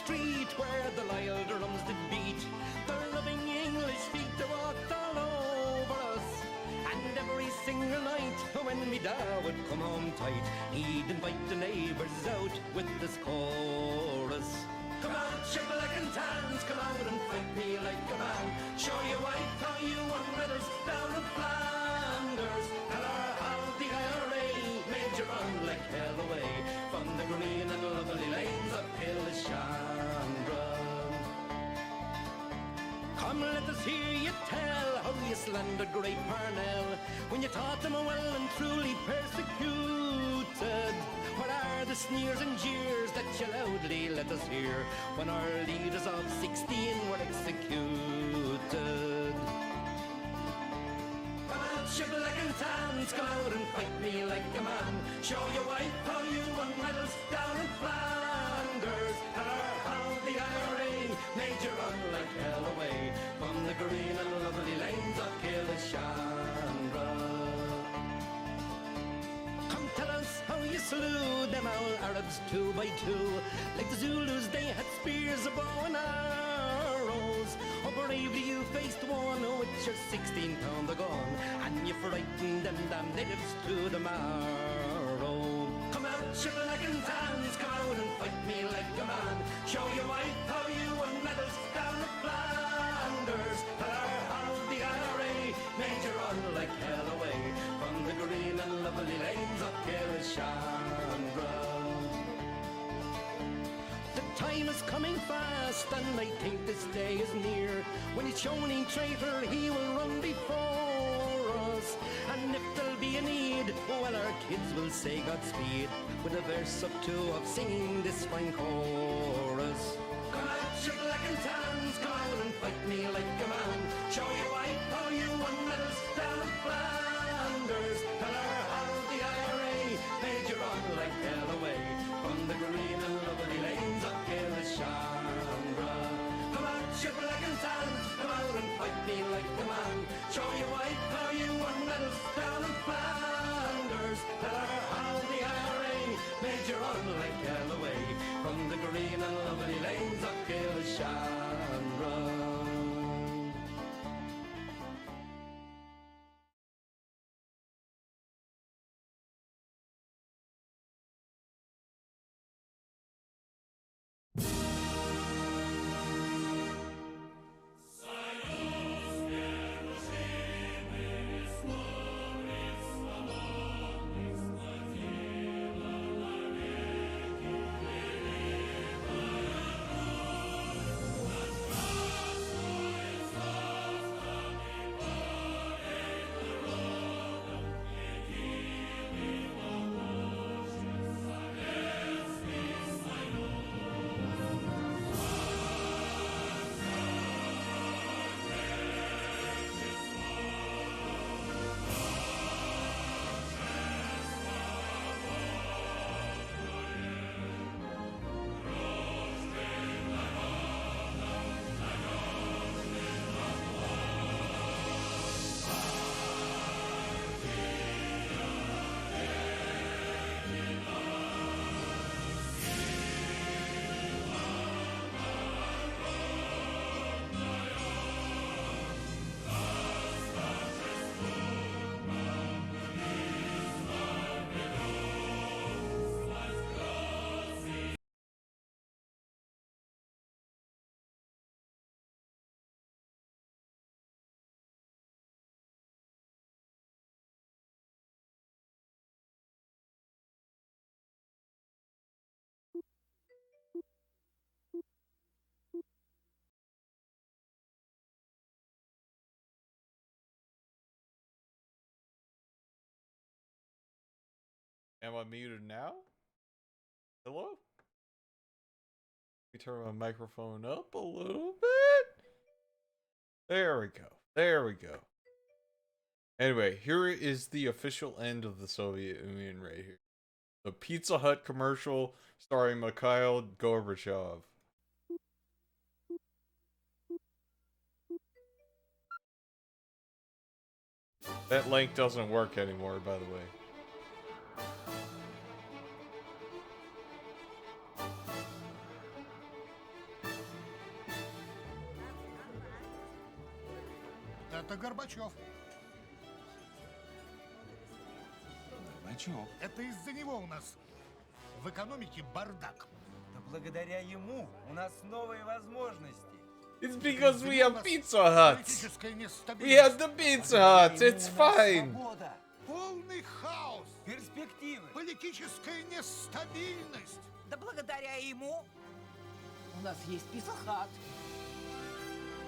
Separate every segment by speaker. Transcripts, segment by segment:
Speaker 1: street where the loyal drums did beat. Their loving English feet they walked all over us. And every single night when me da would come home tight, he'd invite the neighbours out with this chorus. Come on, shibboleth and tans, come out and fight me like a man. Show your wife how you won medals down in Flanders. Tell her how the IRA made you run like hell away from the green and lovely lanes of Killishandra. Come, let us hear you tell how you slandered great Parnell when you taught them well and truly persecuted. What are the sneers and jeers that you loudly let us hear when our leaders of 16 were executed? Come out, shibboleth and tans, come out and fight me like a man. Show your wife how you won medals down in Flanders. Tell her how the IRA made you run like hell away from the green and lovely lanes of Killishandra. Come tell us how you slew them all Arabs 2 by 2. Like the Zulus they had spears, a bow and arrows. Oh bravely you faced one with your 16-pounder gun, and you frightened them damn natives to the marrow. Come out, shibboleth and tans, come out and fight me like a man. Show your wife how you won medals down in Flanders. Tell her how the IRA made you run like hell away from the green and lovely lanes of Killishandra. The time is coming fast, and I think this day is near, when each Shonin traitor he will run before us. And if there'll be a need, well our kids will say Godspeed with a verse or two of singing this fine chorus. Come out, shibboleth and tans, come out and fight me like a man. Show your wife how you won medals down in Flanders. Tell her how the IRA made you run like hell away from the green and lovely lanes of Killishandra. Come out, shibboleth and tans, come out and fight me like a man. Show your wife how you won medals down in Flanders. Tell her how the IRA made you run like hell away from the green and lovely lanes of Killishandra.
Speaker 2: Am I muted now? Hello? Let me turn my microphone up a little bit. There we go. There we go. Anyway, here is the official end of the Soviet Union right here. The Pizza Hut commercial starring Mikhail Gorbachev. That link doesn't work anymore, by the way.
Speaker 3: Это Горбачев.
Speaker 4: Горбачев.
Speaker 3: Это из-за него у нас в экономике бардак.
Speaker 4: Да благодаря ему у нас новые возможности.
Speaker 2: It's because we have Pizza Hut.
Speaker 3: Политическая
Speaker 2: We
Speaker 3: нестабильность.
Speaker 2: have the Pizza Hut. It's fine.
Speaker 4: Свобода,
Speaker 3: Полный хаос.
Speaker 4: перспективы.
Speaker 3: Политическая нестабильность.
Speaker 5: Да благодаря ему у нас есть Pizza Hut.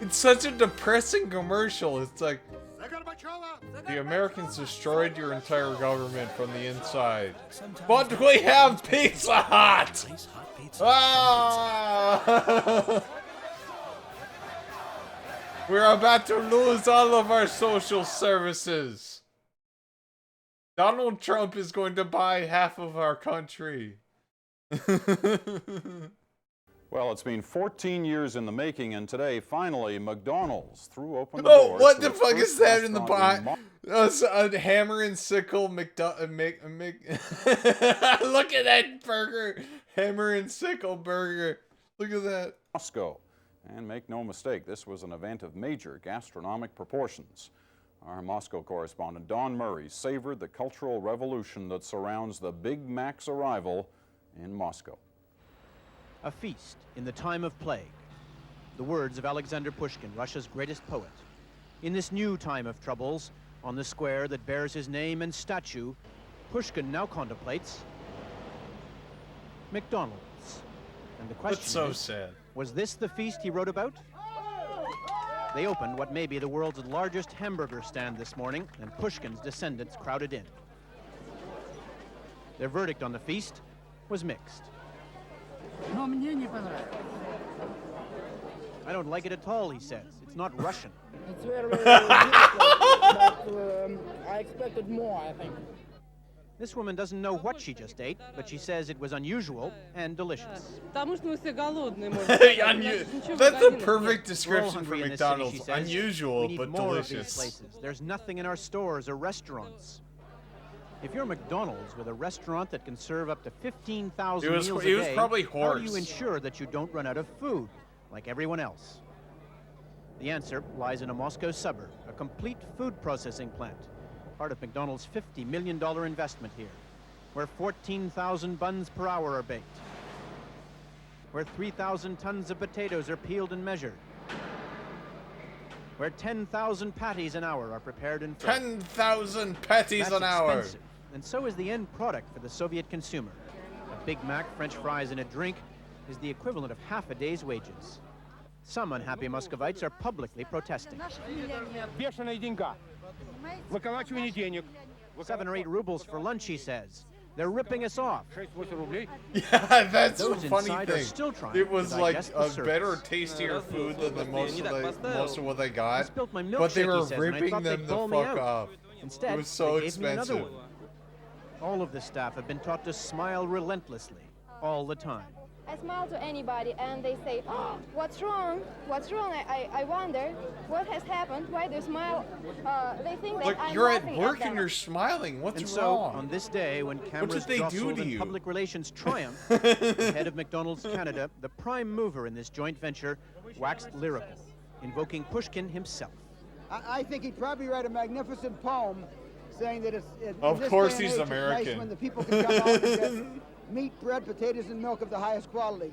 Speaker 2: It's such a depressing commercial. It's like
Speaker 3: За Горбачева.
Speaker 2: the Americans destroyed your entire government from the inside. But we have Pizza Hut. Ah! We're about to lose all of our social services. Donald Trump is going to buy half of our country.
Speaker 6: Well, it's been 14 years in the making, and today, finally, McDonald's threw open the
Speaker 2: Oh,
Speaker 6: doors.
Speaker 2: what
Speaker 6: to
Speaker 2: the
Speaker 6: its
Speaker 2: fuck
Speaker 6: first
Speaker 2: is that in the
Speaker 6: restaurant
Speaker 2: pot?
Speaker 6: Mo-
Speaker 2: A hammer and sickle Look at that burger. Hammer and sickle burger. Look at that.
Speaker 6: Moscow. And make no mistake, this was an event of major gastronomic proportions. Our Moscow correspondent Don Murray savored the cultural revolution that surrounds the Big Mac's arrival in Moscow.
Speaker 7: A feast in the time of plague. The words of Alexander Pushkin, Russia's greatest poet. In this new time of troubles, on the square that bears his name and statue, Pushkin now contemplates McDonald's. And the question
Speaker 2: That's so
Speaker 7: is,
Speaker 2: sad.
Speaker 7: was this the feast he wrote about? They opened what may be the world's largest hamburger stand this morning, and Pushkin's descendants crowded in. Their verdict on the feast was mixed.
Speaker 8: Но мне не понравилось.
Speaker 7: I don't like it at all, he says. It's not Russian.
Speaker 8: It's very difficult, but I expected more, I think.
Speaker 7: This woman doesn't know what she just ate, but she says it was unusual and delicious.
Speaker 9: Потому что мы все голодные, можно сказать.
Speaker 2: That's a perfect
Speaker 7: We're all
Speaker 2: description for
Speaker 7: hungry in this city, she
Speaker 2: McDonald's.
Speaker 7: says.
Speaker 2: Unusual,
Speaker 7: We need
Speaker 2: but
Speaker 7: more of these
Speaker 2: delicious.
Speaker 7: places. There's nothing in our stores or restaurants. If you're McDonald's with a restaurant that can serve up to 15,000 meals a day,
Speaker 2: he was probably
Speaker 7: how do you
Speaker 2: hoarse.
Speaker 7: ensure that you don't run out of food like everyone else? The answer lies in a Moscow suburb, a complete food processing plant, part of McDonald's $50 million investment here, where 14,000 buns per hour are baked, where 3,000 tons of potatoes are peeled and measured, where 10,000 patties an hour are prepared and fried.
Speaker 2: 10,000 patties
Speaker 7: That's
Speaker 2: an hour.
Speaker 7: expensive, and so is the end product for the Soviet consumer. A Big Mac, French fries, and a drink is the equivalent of half a day's wages. Some unhappy Muscovites are publicly protesting.
Speaker 10: Бешеная деньга. Выколачивание денег.
Speaker 7: 7 or 8 rubles for lunch, he says. They're ripping us off.
Speaker 10: 6-8 рублей.
Speaker 2: Yeah, that's the
Speaker 7: Those
Speaker 2: funny
Speaker 7: inside are
Speaker 2: thing.
Speaker 7: still trying
Speaker 2: It was
Speaker 7: to
Speaker 2: like
Speaker 7: digest the
Speaker 2: a
Speaker 7: service.
Speaker 2: better, tastier food than most of what they
Speaker 7: I
Speaker 2: got,
Speaker 7: spilt my
Speaker 2: but they
Speaker 7: milkshake,
Speaker 2: were
Speaker 7: he says, and I
Speaker 2: ripping
Speaker 7: thought
Speaker 2: them
Speaker 7: they'd
Speaker 2: the
Speaker 7: bowl me
Speaker 2: fuck
Speaker 7: out.
Speaker 2: off.
Speaker 7: Instead,
Speaker 2: It was so
Speaker 7: they gave me another
Speaker 2: expensive.
Speaker 7: one. All of the staff have been taught to smile relentlessly, all the time.
Speaker 11: I smile to anybody and they say, oh, what's wrong? What's wrong? I wonder what has happened. Why they smile? They think that
Speaker 2: Like,
Speaker 11: I'm
Speaker 2: you're at
Speaker 11: laughing
Speaker 2: work
Speaker 11: them.
Speaker 2: and you're smiling. What's
Speaker 7: And so,
Speaker 2: wrong?
Speaker 7: on this day, when cameras
Speaker 2: they do
Speaker 7: jostled
Speaker 2: to
Speaker 7: and
Speaker 2: you?
Speaker 7: public relations triumphed, the head of McDonald's Canada, the prime mover in this joint venture, waxed lyrical, invoking Pushkin himself.
Speaker 8: I think he'd probably write a magnificent poem saying that it's
Speaker 2: Of
Speaker 8: in this
Speaker 2: course
Speaker 8: day and
Speaker 2: he's
Speaker 8: age, it's
Speaker 2: American.
Speaker 8: nice when the people can come out and get meat, bread, potatoes, and milk of the highest quality.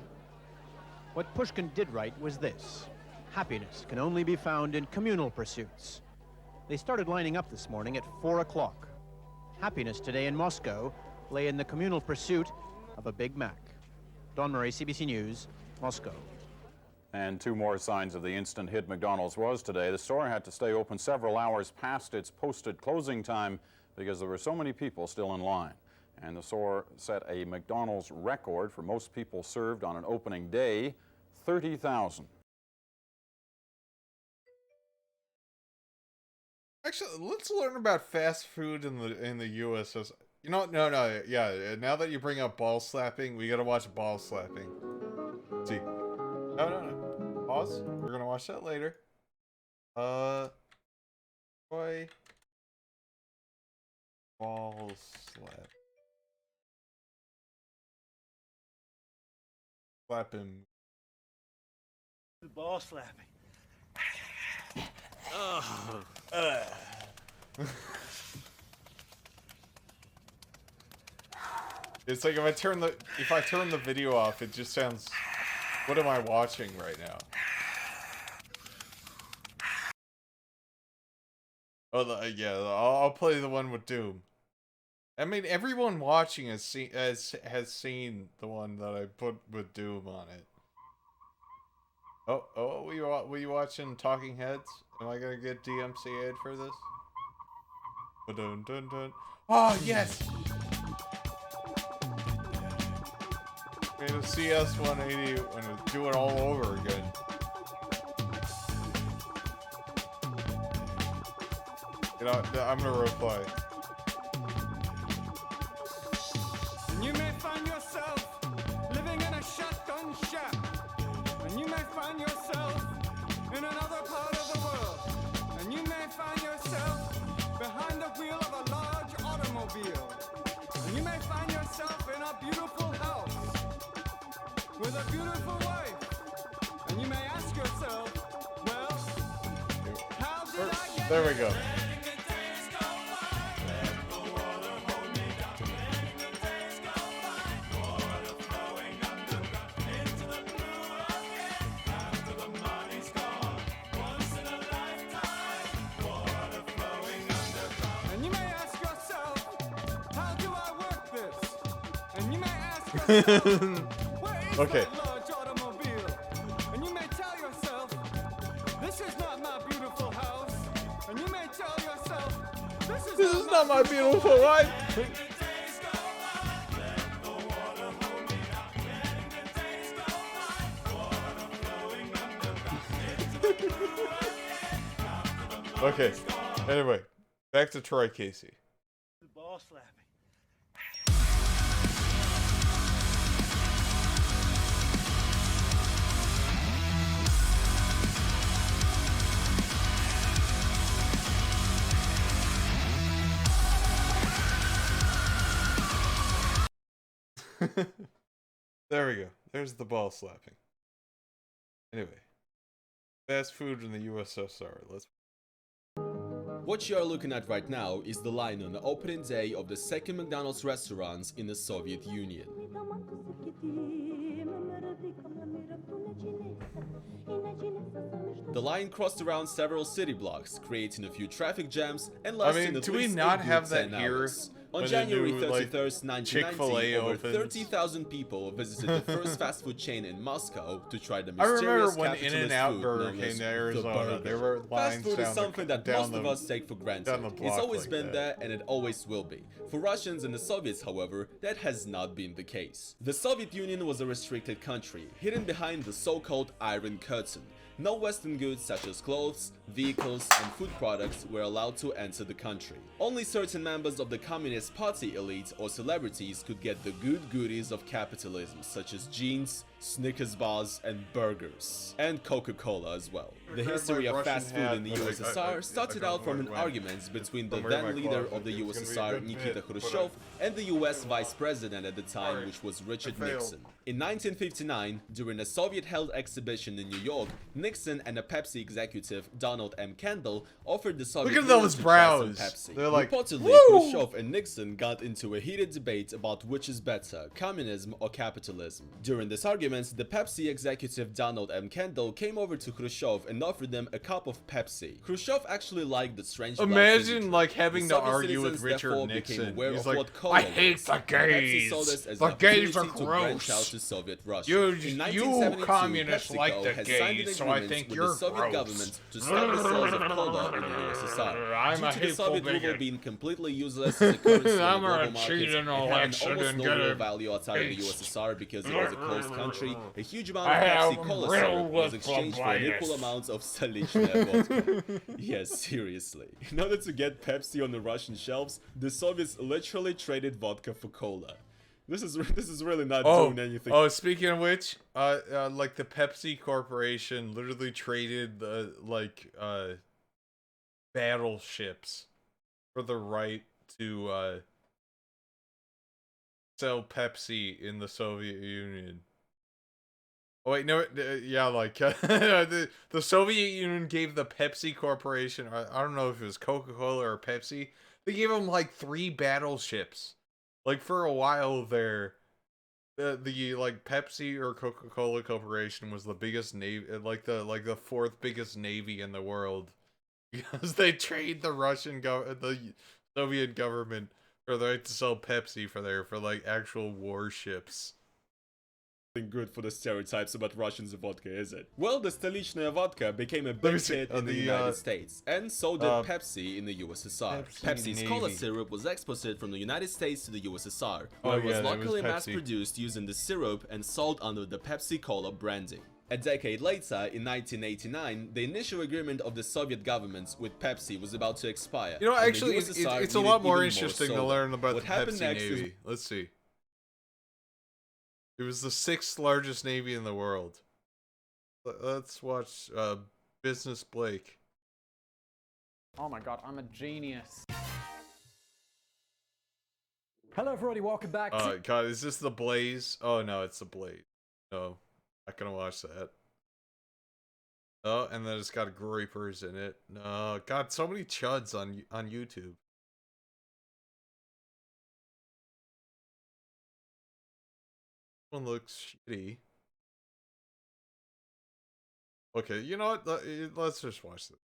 Speaker 7: What Pushkin did write was this: happiness can only be found in communal pursuits. They started lining up this morning at 4 o'clock. Happiness today in Moscow lay in the communal pursuit of a Big Mac. Don Murray, CBC News, Moscow.
Speaker 6: And 2 more signs of the instant hit McDonald's was today. The store had to stay open several hours past its posted closing time because there were so many people still in line. And the store set a McDonald's record for most people served on an opening day, 30,000.
Speaker 2: Actually, let's learn about fast food in the U.S. You know, no, yeah. Now that you bring up ball slapping, we gotta watch ball slapping. Let's see, no. Pause. We're gonna watch that later. Boy, ball slap. Slap him.
Speaker 10: Ball slapping.
Speaker 2: It's like if I turn the video off, it just sounds. What am I watching right now? Oh, yeah. I'll play the one with Doom. I mean, everyone watching has seen the one that I put with Doom on it. Oh, were you watching Talking Heads? Am I gonna get DMCA'd for this? Dun dun dun. Oh yes. We have a CS 180 and do it all over again. You know, I'm gonna reply.
Speaker 10: And you may find yourself living in a shotgun shack. And you may find yourself in another part of the world. And you may find yourself behind the wheel of a large automobile. And you may find yourself in a beautiful house with a beautiful wife. And you may ask yourself, well, how did I get
Speaker 2: There we go.
Speaker 10: And you may ask yourself, how do I work this? And you may ask yourself, where is
Speaker 2: Okay.
Speaker 10: that large automobile? And you may tell yourself, this is not my beautiful house. And you may tell yourself, this is
Speaker 2: not my beautiful wife. Okay. Anyway, back to Troy Casey.
Speaker 10: ball slapping.
Speaker 2: There we go. There's the ball slapping. Anyway, fast food in the USSR. Let's.
Speaker 12: What you are looking at right now is the line on the opening day of the second McDonald's restaurants in the Soviet Union. The line crossed around several city blocks, creating a few traffic jams and lasting
Speaker 2: do we not have that here?
Speaker 12: On January 31st, 1990, over 30,000 people visited the first fast food chain in Moscow to try the
Speaker 2: I
Speaker 12: mysterious
Speaker 2: remember when In-N-Out Burger
Speaker 12: known
Speaker 2: came
Speaker 12: as
Speaker 2: to
Speaker 12: the
Speaker 2: Arizona.
Speaker 12: burger.
Speaker 2: There were lines
Speaker 12: Fast food is something that
Speaker 2: down
Speaker 12: most of us take for granted.
Speaker 2: down the
Speaker 12: It's
Speaker 2: block
Speaker 12: always
Speaker 2: like
Speaker 12: been
Speaker 2: that.
Speaker 12: there and it always will be. For Russians and the Soviets, however, that has not been the case. The Soviet Union was a restricted country, hidden behind the so-called Iron Curtain. No Western goods such as clothes, vehicles, and food products were allowed to enter the country. Only certain members of the Communist Party elite or celebrities could get the good goodies of capitalism, such as jeans, Snickers bars, and burgers. And Coca-Cola as well. The history of fast food in the USSR started out from an argument between the then leader of the USSR, Nikita Khrushchev, and the US Vice President at the time, which was Richard Nixon. In 1959, during a Soviet-held exhibition in New York, Nixon and a Pepsi executive, Donald M. Kendall, offered the Soviet
Speaker 2: Look at
Speaker 12: Union
Speaker 2: those
Speaker 12: to try some
Speaker 2: brows.
Speaker 12: Pepsi.
Speaker 2: They're like,
Speaker 12: Reportedly,
Speaker 2: woo!
Speaker 12: Khrushchev and Nixon got into a heated debate about which is better, communism or capitalism. During this argument, the Pepsi executive Donald M. Kendall came over to Khrushchev and offered them a cup of Pepsi. Khrushchev actually liked the strange black
Speaker 2: Imagine
Speaker 12: fizzy
Speaker 2: like
Speaker 12: drink.
Speaker 2: having
Speaker 12: The
Speaker 2: to
Speaker 12: Soviet
Speaker 2: argue with
Speaker 12: citizens
Speaker 2: Richard
Speaker 12: therefore became
Speaker 2: Nixon.
Speaker 12: aware
Speaker 2: He's
Speaker 12: of
Speaker 2: like,
Speaker 12: what cola
Speaker 2: I hate
Speaker 12: was.
Speaker 2: the
Speaker 12: Pepsi saw
Speaker 2: gays.
Speaker 12: this as
Speaker 2: The
Speaker 12: an
Speaker 2: gays are
Speaker 12: opportunity to branch out
Speaker 2: gross.
Speaker 12: to Soviet Russia.
Speaker 2: You
Speaker 12: In 1972,
Speaker 2: communists
Speaker 12: PepsiCo
Speaker 2: like the
Speaker 12: has signed an
Speaker 2: gays, so I
Speaker 12: agreement
Speaker 2: think
Speaker 12: with
Speaker 2: you're
Speaker 12: the Soviet
Speaker 2: gross.
Speaker 12: government to stop the sales of cola in the USSR.
Speaker 2: I'm
Speaker 12: Due
Speaker 2: a
Speaker 12: to the
Speaker 2: hateful
Speaker 12: Soviet ruble
Speaker 2: bigot.
Speaker 12: being completely useless as a currency in the
Speaker 2: I'm
Speaker 12: global
Speaker 2: gonna
Speaker 12: market,
Speaker 2: cheat
Speaker 12: it
Speaker 2: in an
Speaker 12: had an
Speaker 2: election
Speaker 12: almost
Speaker 2: and
Speaker 12: no
Speaker 2: get
Speaker 12: real
Speaker 2: a
Speaker 12: value outside of the
Speaker 2: taste.
Speaker 12: USSR because it was a closed country. A huge amount
Speaker 2: I
Speaker 12: of
Speaker 2: have
Speaker 12: Pepsi Cola
Speaker 2: riddled
Speaker 12: syrup was
Speaker 2: with
Speaker 12: exchanged for an
Speaker 2: phlebitis.
Speaker 12: equal amount of Stolichная vodka. Yes, seriously. In order to get Pepsi on the Russian shelves, the Soviets literally traded vodka for cola. This is really not doing anything.
Speaker 2: Oh, speaking of which, like the Pepsi Corporation literally traded the battleships for the right to sell Pepsi in the Soviet Union. Oh wait, no, yeah, like the Soviet Union gave the Pepsi Corporation, I don't know if it was Coca-Cola or Pepsi, they gave them like 3 battleships. Like for a while there, the like Pepsi or Coca-Cola Corporation was the biggest navy, like the 4th biggest navy in the world, because they trade the the Soviet government for the right to sell Pepsi for like actual warships.
Speaker 12: Good for the stereotypes about Russians and vodka, is it? Well, the Stolichnaya vodka became a big hit in the United States, and so did Pepsi in the USSR. Pepsi's cola syrup was exported from the United States to the USSR, where it was locally mass-produced using the syrup and sold under the Pepsi Cola branding. A decade later, in 1989, the initial agreement of the Soviet governments with Pepsi was about to expire.
Speaker 2: You know, actually, it's a lot more interesting to learn about the Pepsi Navy. Let's see. It was the 6th largest navy in the world. Let's watch Business Blake.
Speaker 13: Oh my god, I'm a genius.
Speaker 14: Hello everybody, welcome back to...
Speaker 2: God, is this the Blaze? Oh no, it's the Blaze. No, not gonna watch that. Oh, and then it's got Groypers in it. No, God, so many chuds on YouTube. One looks shitty. Okay, you know what? Let's just watch this.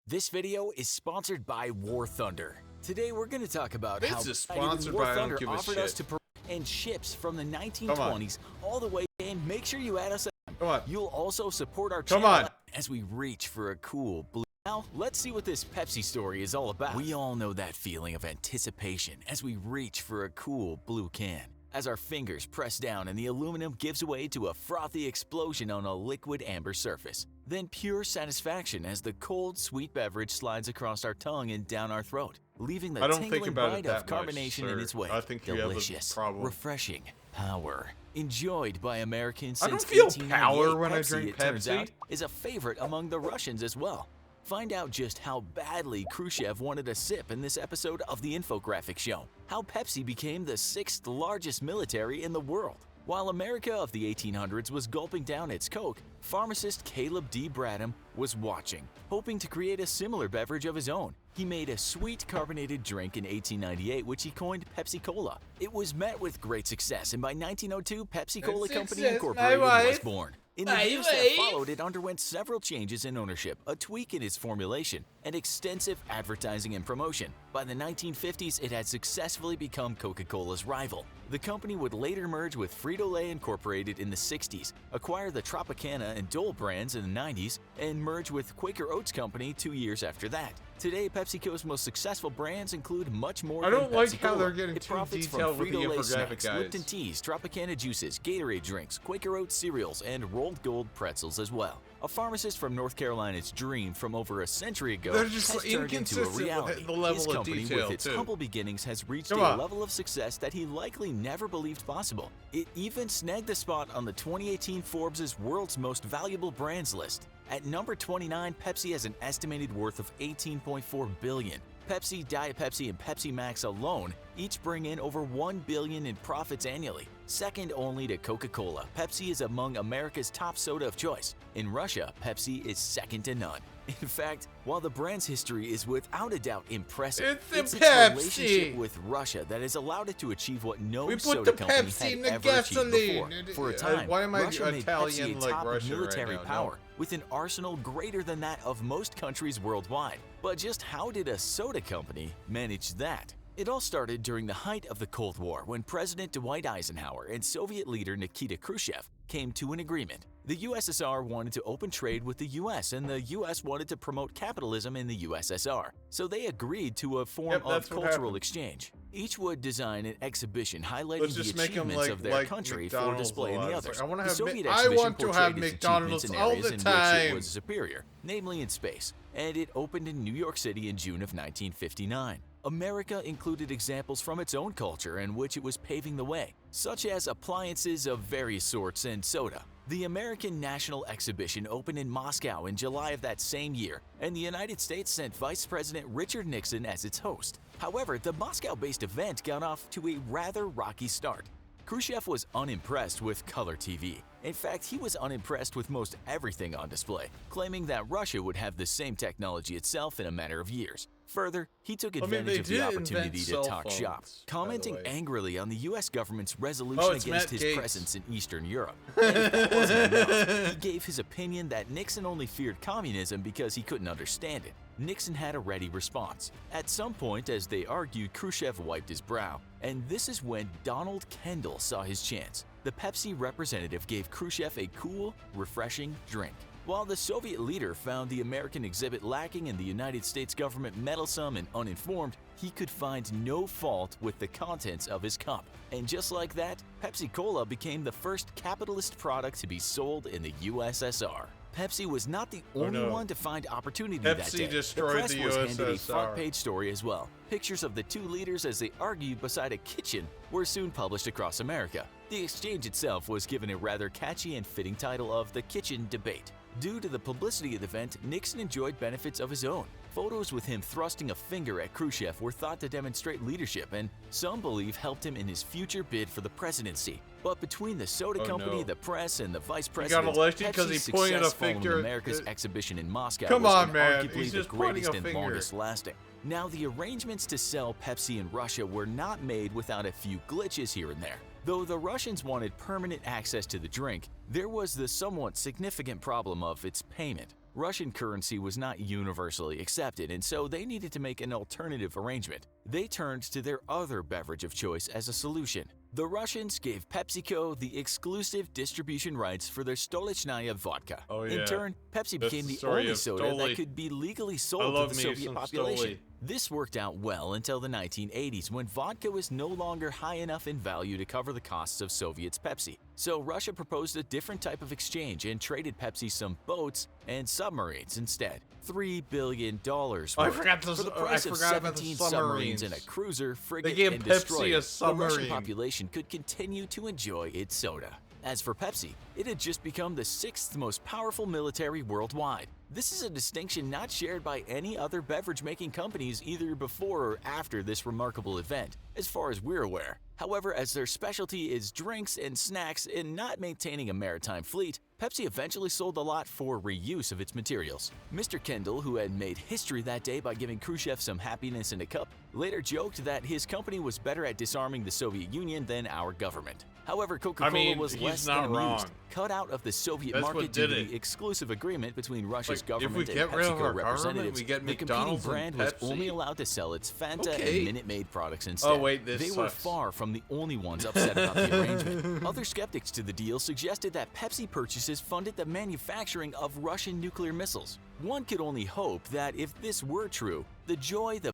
Speaker 15: This video is sponsored by War Thunder. Today we're going to talk about how
Speaker 2: this is sponsored
Speaker 15: War
Speaker 2: by
Speaker 15: Thunder offered us to and ships from the 1920s all the way in. Make sure you add us on.
Speaker 2: Come on.
Speaker 15: You'll also support our channel as we reach for a cool blue. Now, let's see what this Pepsi story is all about. We all know that feeling of anticipation as we reach for a cool blue can. As our fingers press down and the aluminum gives way to a frothy explosion on a liquid amber surface. Then pure satisfaction as the cold, sweet beverage slides across our tongue and down our throat, leaving the tingling bite of carbonation in its wake.
Speaker 2: I think
Speaker 15: delicious, refreshing, power. Enjoyed by Americans
Speaker 2: I don't
Speaker 15: since
Speaker 2: feel
Speaker 15: 1898,
Speaker 2: power when
Speaker 15: Pepsi,
Speaker 2: I drink
Speaker 15: it turns
Speaker 2: Pepsi.
Speaker 15: out, is a favorite among the Russians as well. Find out just how badly Khrushchev wanted a sip in this episode of the infographic show. How Pepsi became the 6th largest military in the world. While America of the 1800s was gulping down its Coke, pharmacist Caleb D. Bradham was watching, hoping to create a similar beverage of his own. He made a sweet carbonated drink in 1898, which he coined Pepsi Cola. It was met with great success, and by 1902, Pepsi Cola Company Incorporated was born. In the years that followed, it underwent several changes in ownership, a tweak in its formulation, and extensive advertising and promotion. By the 1950s, it had successfully become Coca-Cola's rival. The company would later merge with Frito-Lay Incorporated in the 60s, acquire the Tropicana and Dole brands in the 90s, and merge with Quaker Oats Company 2 years after that. Today, PepsiCo's most successful brands include much more than
Speaker 2: don't like
Speaker 15: Pepsi-Cola.
Speaker 2: how they're getting
Speaker 15: it
Speaker 2: too
Speaker 15: profits
Speaker 2: detailed
Speaker 15: from
Speaker 2: with the
Speaker 15: Frito-Lay
Speaker 2: infographic,
Speaker 15: snacks,
Speaker 2: guys.
Speaker 15: Lipton teas, Tropicana juices, Gatorade drinks, Quaker Oats cereals, and rolled gold pretzels as well. A pharmacist from North Carolina's dream from over a century ago
Speaker 2: They're just
Speaker 15: has turned into a
Speaker 2: inconsistent with
Speaker 15: reality.
Speaker 2: the level
Speaker 15: His
Speaker 2: of
Speaker 15: company,
Speaker 2: detail,
Speaker 15: with its
Speaker 2: too.
Speaker 15: humble beginnings, has reached
Speaker 2: Come
Speaker 15: a
Speaker 2: on.
Speaker 15: level of success that he likely never believed possible. It even snagged the spot on the 2018 Forbes' World's Most Valuable Brands list. At number 29, Pepsi has an estimated worth of $18.4 billion. Pepsi, Diet Pepsi, and Pepsi Max alone each bring in over $1 billion in profits annually. Second only to Coca-Cola, Pepsi is among America's top soda of choice. In Russia, Pepsi is second to none. In fact, while the brand's history is without a doubt impressive, it's its relationship with Russia that has allowed it to achieve what no soda company had ever achieved before. For a time,
Speaker 2: Why am I
Speaker 15: Russia made
Speaker 2: Italian
Speaker 15: Pepsi a
Speaker 2: like
Speaker 15: top
Speaker 2: Russia
Speaker 15: military
Speaker 2: right now?
Speaker 15: power, with an arsenal greater than that of most countries worldwide. But just how did a soda company manage that? It all started during the height of the Cold War, when President Dwight Eisenhower and Soviet leader Nikita Khrushchev came to an agreement. The USSR wanted to open trade with the US, and the US wanted to promote capitalism in the USSR. So they agreed to a form of cultural exchange. Each would design an exhibition highlighting the achievements of their country for display in the others. The Soviet exhibition portrayed its achievements in areas in which it was superior, namely in space, and it opened in New York City in June of 1959. America included examples from its own culture in which it was paving the way, such as appliances of various sorts and soda. The American National Exhibition opened in Moscow in July of that same year, and the United States sent Vice President Richard Nixon as its host. However, the Moscow-based event got off to a rather rocky start. Khrushchev was unimpressed with color TV, In fact, he was unimpressed with most everything on display, claiming that Russia would have the same technology itself in a matter of years. Further, he took advantage of the opportunity to talk shop, commenting angrily on the U.S. government's resolution against his presence in Eastern Europe. And if that wasn't enough, he gave his opinion that Nixon only feared communism because he couldn't understand it. Nixon had a ready response. At some point, as they argued, Khrushchev wiped his brow, and this is when Donald Kendall saw his chance. The Pepsi representative gave Khrushchev a cool, refreshing drink. While the Soviet leader found the American exhibit lacking and the United States government meddlesome and uninformed, he could find no fault with the contents of his cup. And just like that, Pepsi Cola became the first capitalist product to be sold in the USSR. Pepsi was not the only one to find opportunity that day. The press was handed a front-page story as well. Pictures of the two leaders as they argued beside a kitchen were soon published across America. The exchange itself was given a rather catchy and fitting title of The Kitchen Debate. Due to the publicity of the event, Nixon enjoyed benefits of his own. Photos with him thrusting a finger at Khrushchev were thought to demonstrate leadership and some believe helped him in his future bid for the presidency. But between the soda company, the press, and the vice president, Pepsi's success following America's exhibition in Moscow was arguably the greatest and longest lasting. Now, the arrangements to sell Pepsi in Russia were not made without a few glitches here and there. Though the Russians wanted permanent access to the drink, there was the somewhat significant problem of its payment. Russian currency was not universally accepted, and so they needed to make an alternative arrangement. They turned to their other beverage of choice as a solution. The Russians gave PepsiCo the exclusive distribution rights for their Stolichnaya vodka. In turn, Pepsi became the only soda that could be legally sold to the Soviet population. This worked out well until the 1980s, when vodka was no longer high enough in value to cover the costs of Soviet's Pepsi. So Russia proposed a different type of exchange and traded Pepsi some boats and submarines instead. $3 billion worth. For the price of 17 submarines and a cruiser, frigate, and destroyer, the Russian population could continue to enjoy its soda. As for Pepsi, it had just become the 6th most powerful military worldwide. This is a distinction not shared by any other beverage-making companies either before or after this remarkable event, as far as we're aware. However, as their specialty is drinks and snacks and not maintaining a maritime fleet, Pepsi eventually sold a lot for reuse of its materials. Mr. Kendall, who had made history that day by giving Khrushchev some happiness in a cup, later joked that his company was better at disarming the Soviet Union than our government. However, Coca-Cola was less than amused, cut out of the Soviet market due to the exclusive agreement between Russia's government and PepsiCo representatives. The competing brand was only allowed to sell its Fanta and Minute Maid products instead. They were far from the only ones upset about the arrangement. Other skeptics to the deal suggested that Pepsi purchases funded the manufacturing of Russian nuclear missiles. One could only hope that if this were true, the joy the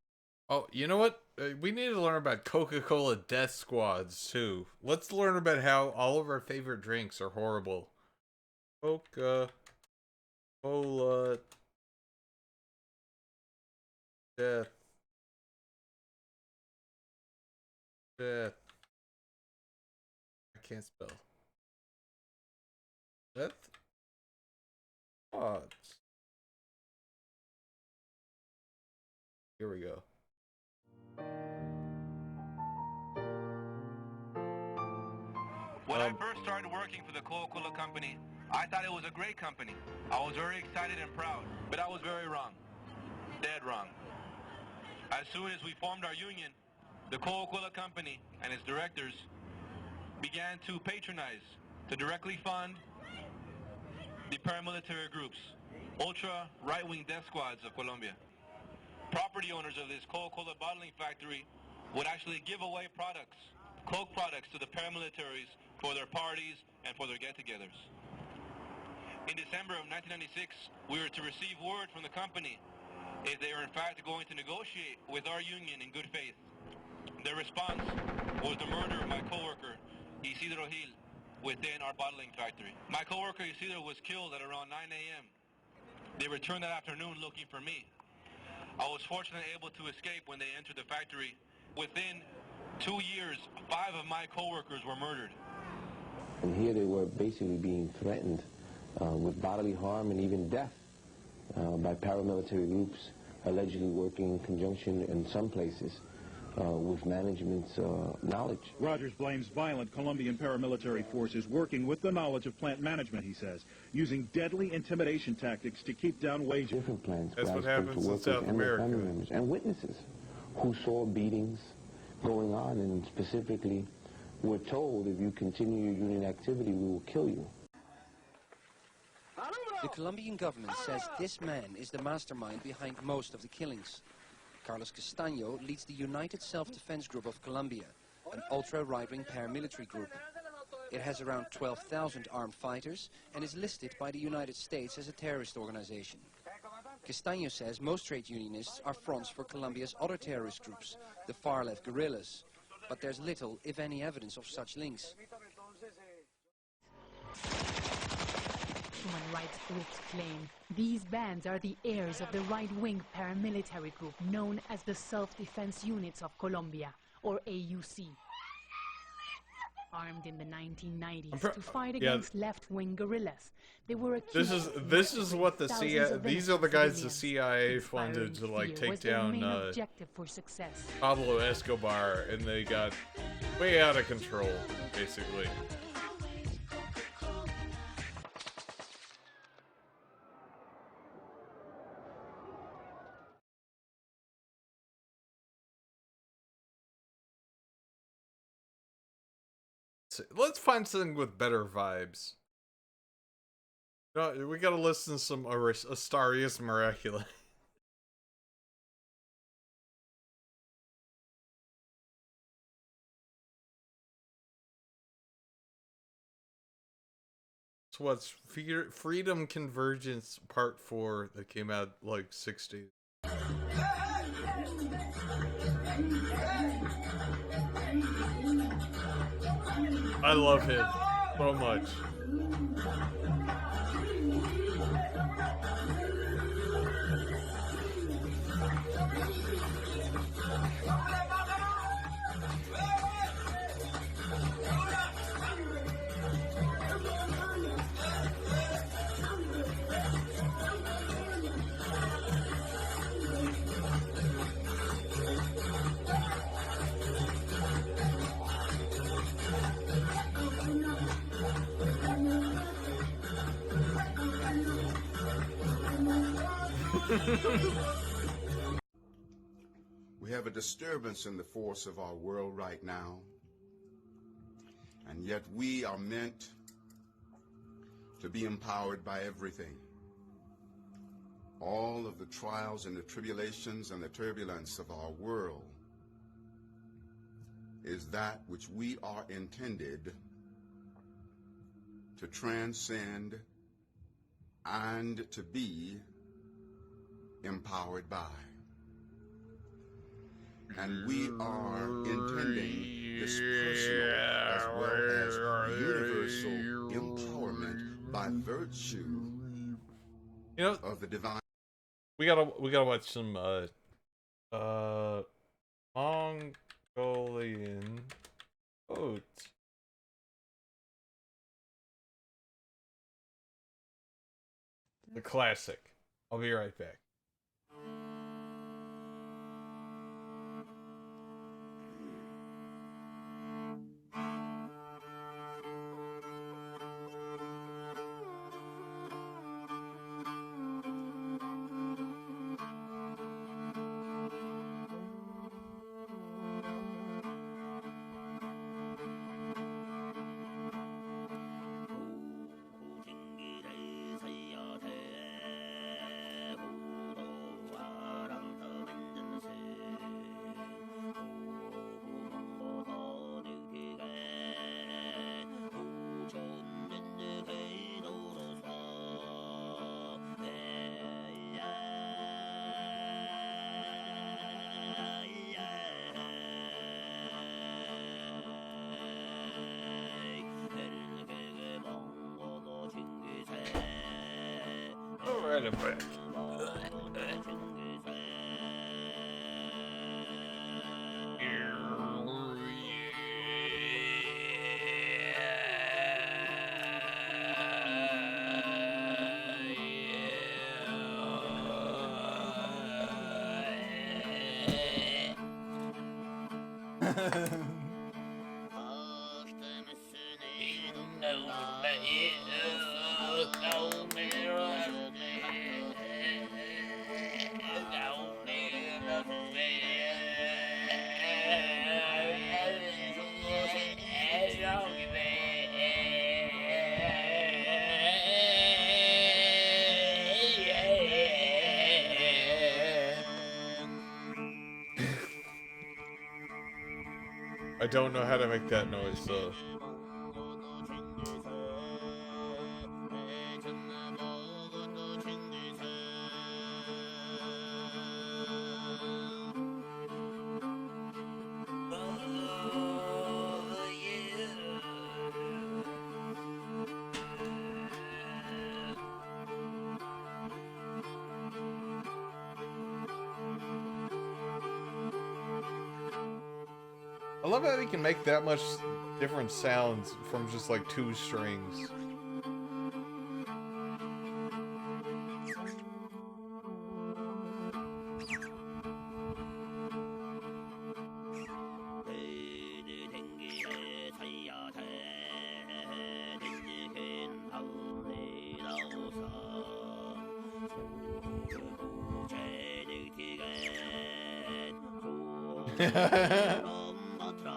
Speaker 2: Oh, you know what? We need to learn about Coca-Cola death squads, too. Let's learn about how all of our favorite drinks are horrible. Coca-Cola death. I can't spell. Death squads. Here we go.
Speaker 16: When I first started working for the Coca-Cola company, I thought it was a great company. I was very excited and proud, but I was very wrong. Dead wrong. As soon as we formed our union, the Coca-Cola company and its directors began to patronize, to directly fund the paramilitary groups, ultra right-wing death squads of Colombia. Property owners of this Coca-Cola bottling factory would actually give away products, Coke products, to the paramilitaries for their parties and for their get-togethers. In December of 1996, we were to receive word from the company if they were in fact going to negotiate with our union in good faith. Their response was the murder of my coworker, Isidro Gil, within our bottling factory. My coworker Isidro was killed at around 9 a.m. They returned that afternoon looking for me. I was fortunately able to escape when they entered the factory. Within 2 years, 5 of my coworkers were murdered.
Speaker 17: And here they were basically being threatened with bodily harm and even death by paramilitary groups allegedly working in conjunction in some places with management's knowledge.
Speaker 18: Rogers blames violent Colombian paramilitary forces working with the knowledge of plant management, he says, using deadly intimidation tactics to keep down wages.
Speaker 17: Different plants.
Speaker 2: That's what happens in South America.
Speaker 17: And witnesses who saw beatings going on, and specifically were told, if you continue your union activity, we will kill you.
Speaker 19: The Colombian government says this man is the mastermind behind most of the killings. Carlos Castaño leads the United Self-Defense Group of Colombia, an ultra-right-wing paramilitary group. It has around 12,000 armed fighters and is listed by the United States as a terrorist organization. Castaño says most trade unionists are fronts for Colombia's other terrorist groups, the far-left guerrillas, but there's little, if any, evidence of such links.
Speaker 20: Human rights groups claim these bands are the heirs of the right-wing paramilitary group known as the Self-Defense Units of Colombia, or AUC. Armed in the 1990s to fight against left-wing guerrillas, they were accused.
Speaker 2: This is what the CIA. These are the guys the CIA funded to like take down Pablo Escobar, and they got way out of control, basically. Let's find something with better vibes. We gotta listen to some Astarias Miracula. So what's Freedom Convergence Part 4 that came out like 60s. I love him so much.
Speaker 21: We have a disturbance in the force of our world right now, and yet we are meant to be empowered by everything. All of the trials and the tribulations and the turbulence of our world is that which we are intended to transcend and to be empowered by. And we are intending this personal as well as universal empowerment by virtue of the divine.
Speaker 2: We gotta watch some Mongolian oats. The classic. I'll be right back. Right back. I don't know how to make that noise, so. I love how he can make that much different sounds from just like 2 strings.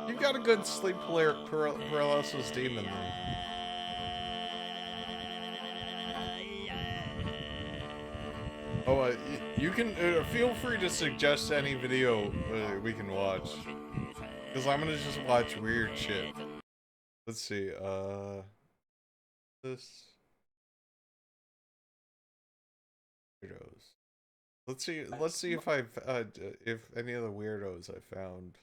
Speaker 2: You got a good sleep paralysis demon there. Oh, you can feel free to suggest any video we can watch, because I'm gonna just watch weird shit. Let's see. This weirdos. Let's see. Let's see if if any of the weirdos I found.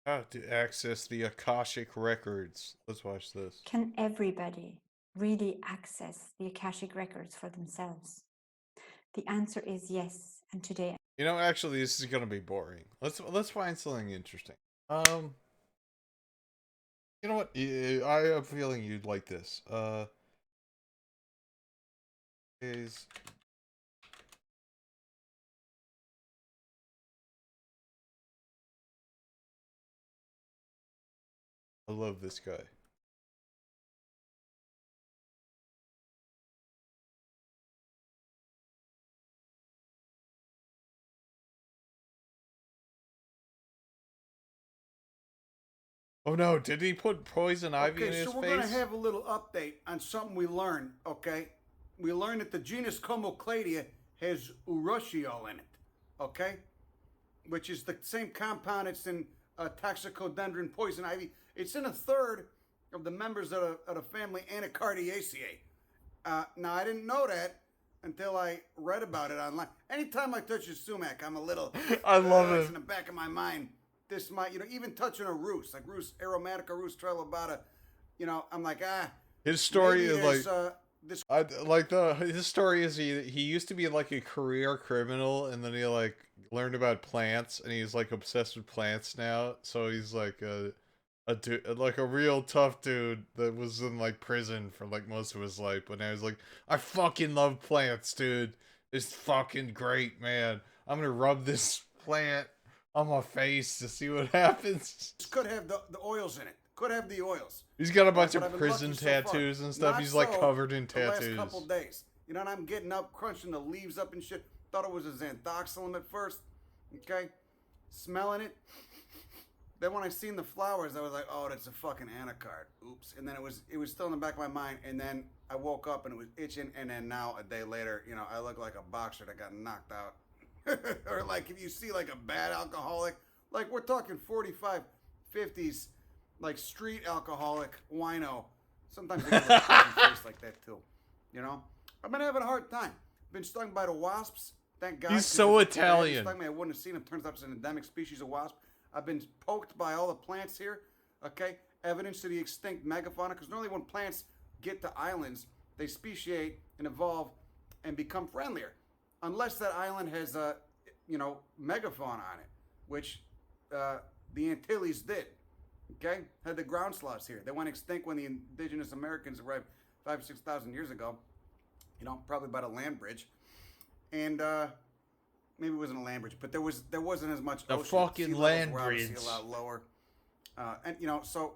Speaker 2: How to access the Akashic records. Let's watch this.
Speaker 1: Can everybody really access the Akashic records for themselves? The answer is yes, and today.
Speaker 2: You know, actually, this is gonna be boring. Let's find something interesting. You know what? I have a feeling you'd like this. Is I love this guy. Oh no, did he put poison ivy in his face?
Speaker 3: Okay, so we're going to have a little update on something we learned, okay? We learned that the genus Comocladia has urushiol in it, okay? Which is the same compound it's in toxicodendron poison ivy. It's in a third of the members of the family Anacardiaceae. Now, I didn't know that until I read about it online. Anytime I touch a sumac, I'm a little...
Speaker 2: I love it.
Speaker 3: It's in the back of my mind. This might, even touching a roost, like Rus aromatica, Rus trilobata, I'm like,
Speaker 2: His story is like,
Speaker 3: this.
Speaker 2: His story is he used to be like a career criminal, and then he like learned about plants, and he's like obsessed with plants now. So he's like a real tough dude that was in like prison for like most of his life. But now he's like, I fucking love plants, dude. It's fucking great, man. I'm gonna rub this plant on my face to see what happens.
Speaker 3: This could have the oils in it. Could have the oils.
Speaker 2: He's got a bunch of prison tattoos and stuff. He's like covered in tattoos.
Speaker 3: The last couple days. And I'm getting up, crunching the leaves up and shit. Thought it was a xanthoxylum at first. Okay? Smelling it. Then when I seen the flowers, I was like, oh, that's a fucking anacard. Oops. And then it was still in the back of my mind. And then I woke up and it was itching. And then now, a day later, I look like a boxer that got knocked out. Or like if you see like a bad alcoholic, like we're talking 45, 50s, like street alcoholic wino. Sometimes they get a face like that too. I've been having a hard time. Been stung by the wasps. Thank God.
Speaker 2: He's so Italian.
Speaker 3: Stung me, I wouldn't have seen him. Turns out it's an endemic species of wasp. I've been poked by all the plants here. Okay, evidence to the extinct megafauna. Because normally when plants get to islands, they speciate and evolve and become friendlier. Unless that island has megafauna on it, which the Antilles did. Okay, had the ground sloths here. They went extinct when the indigenous Americans arrived 5,000 to 6,000 years ago. Probably by the land bridge. and maybe it wasn't a land bridge, but there wasn't as much
Speaker 2: The
Speaker 3: ocean.
Speaker 2: fucking
Speaker 3: Sea levels
Speaker 2: land
Speaker 3: were obviously
Speaker 2: bridge.
Speaker 3: a lot lower, and you know, so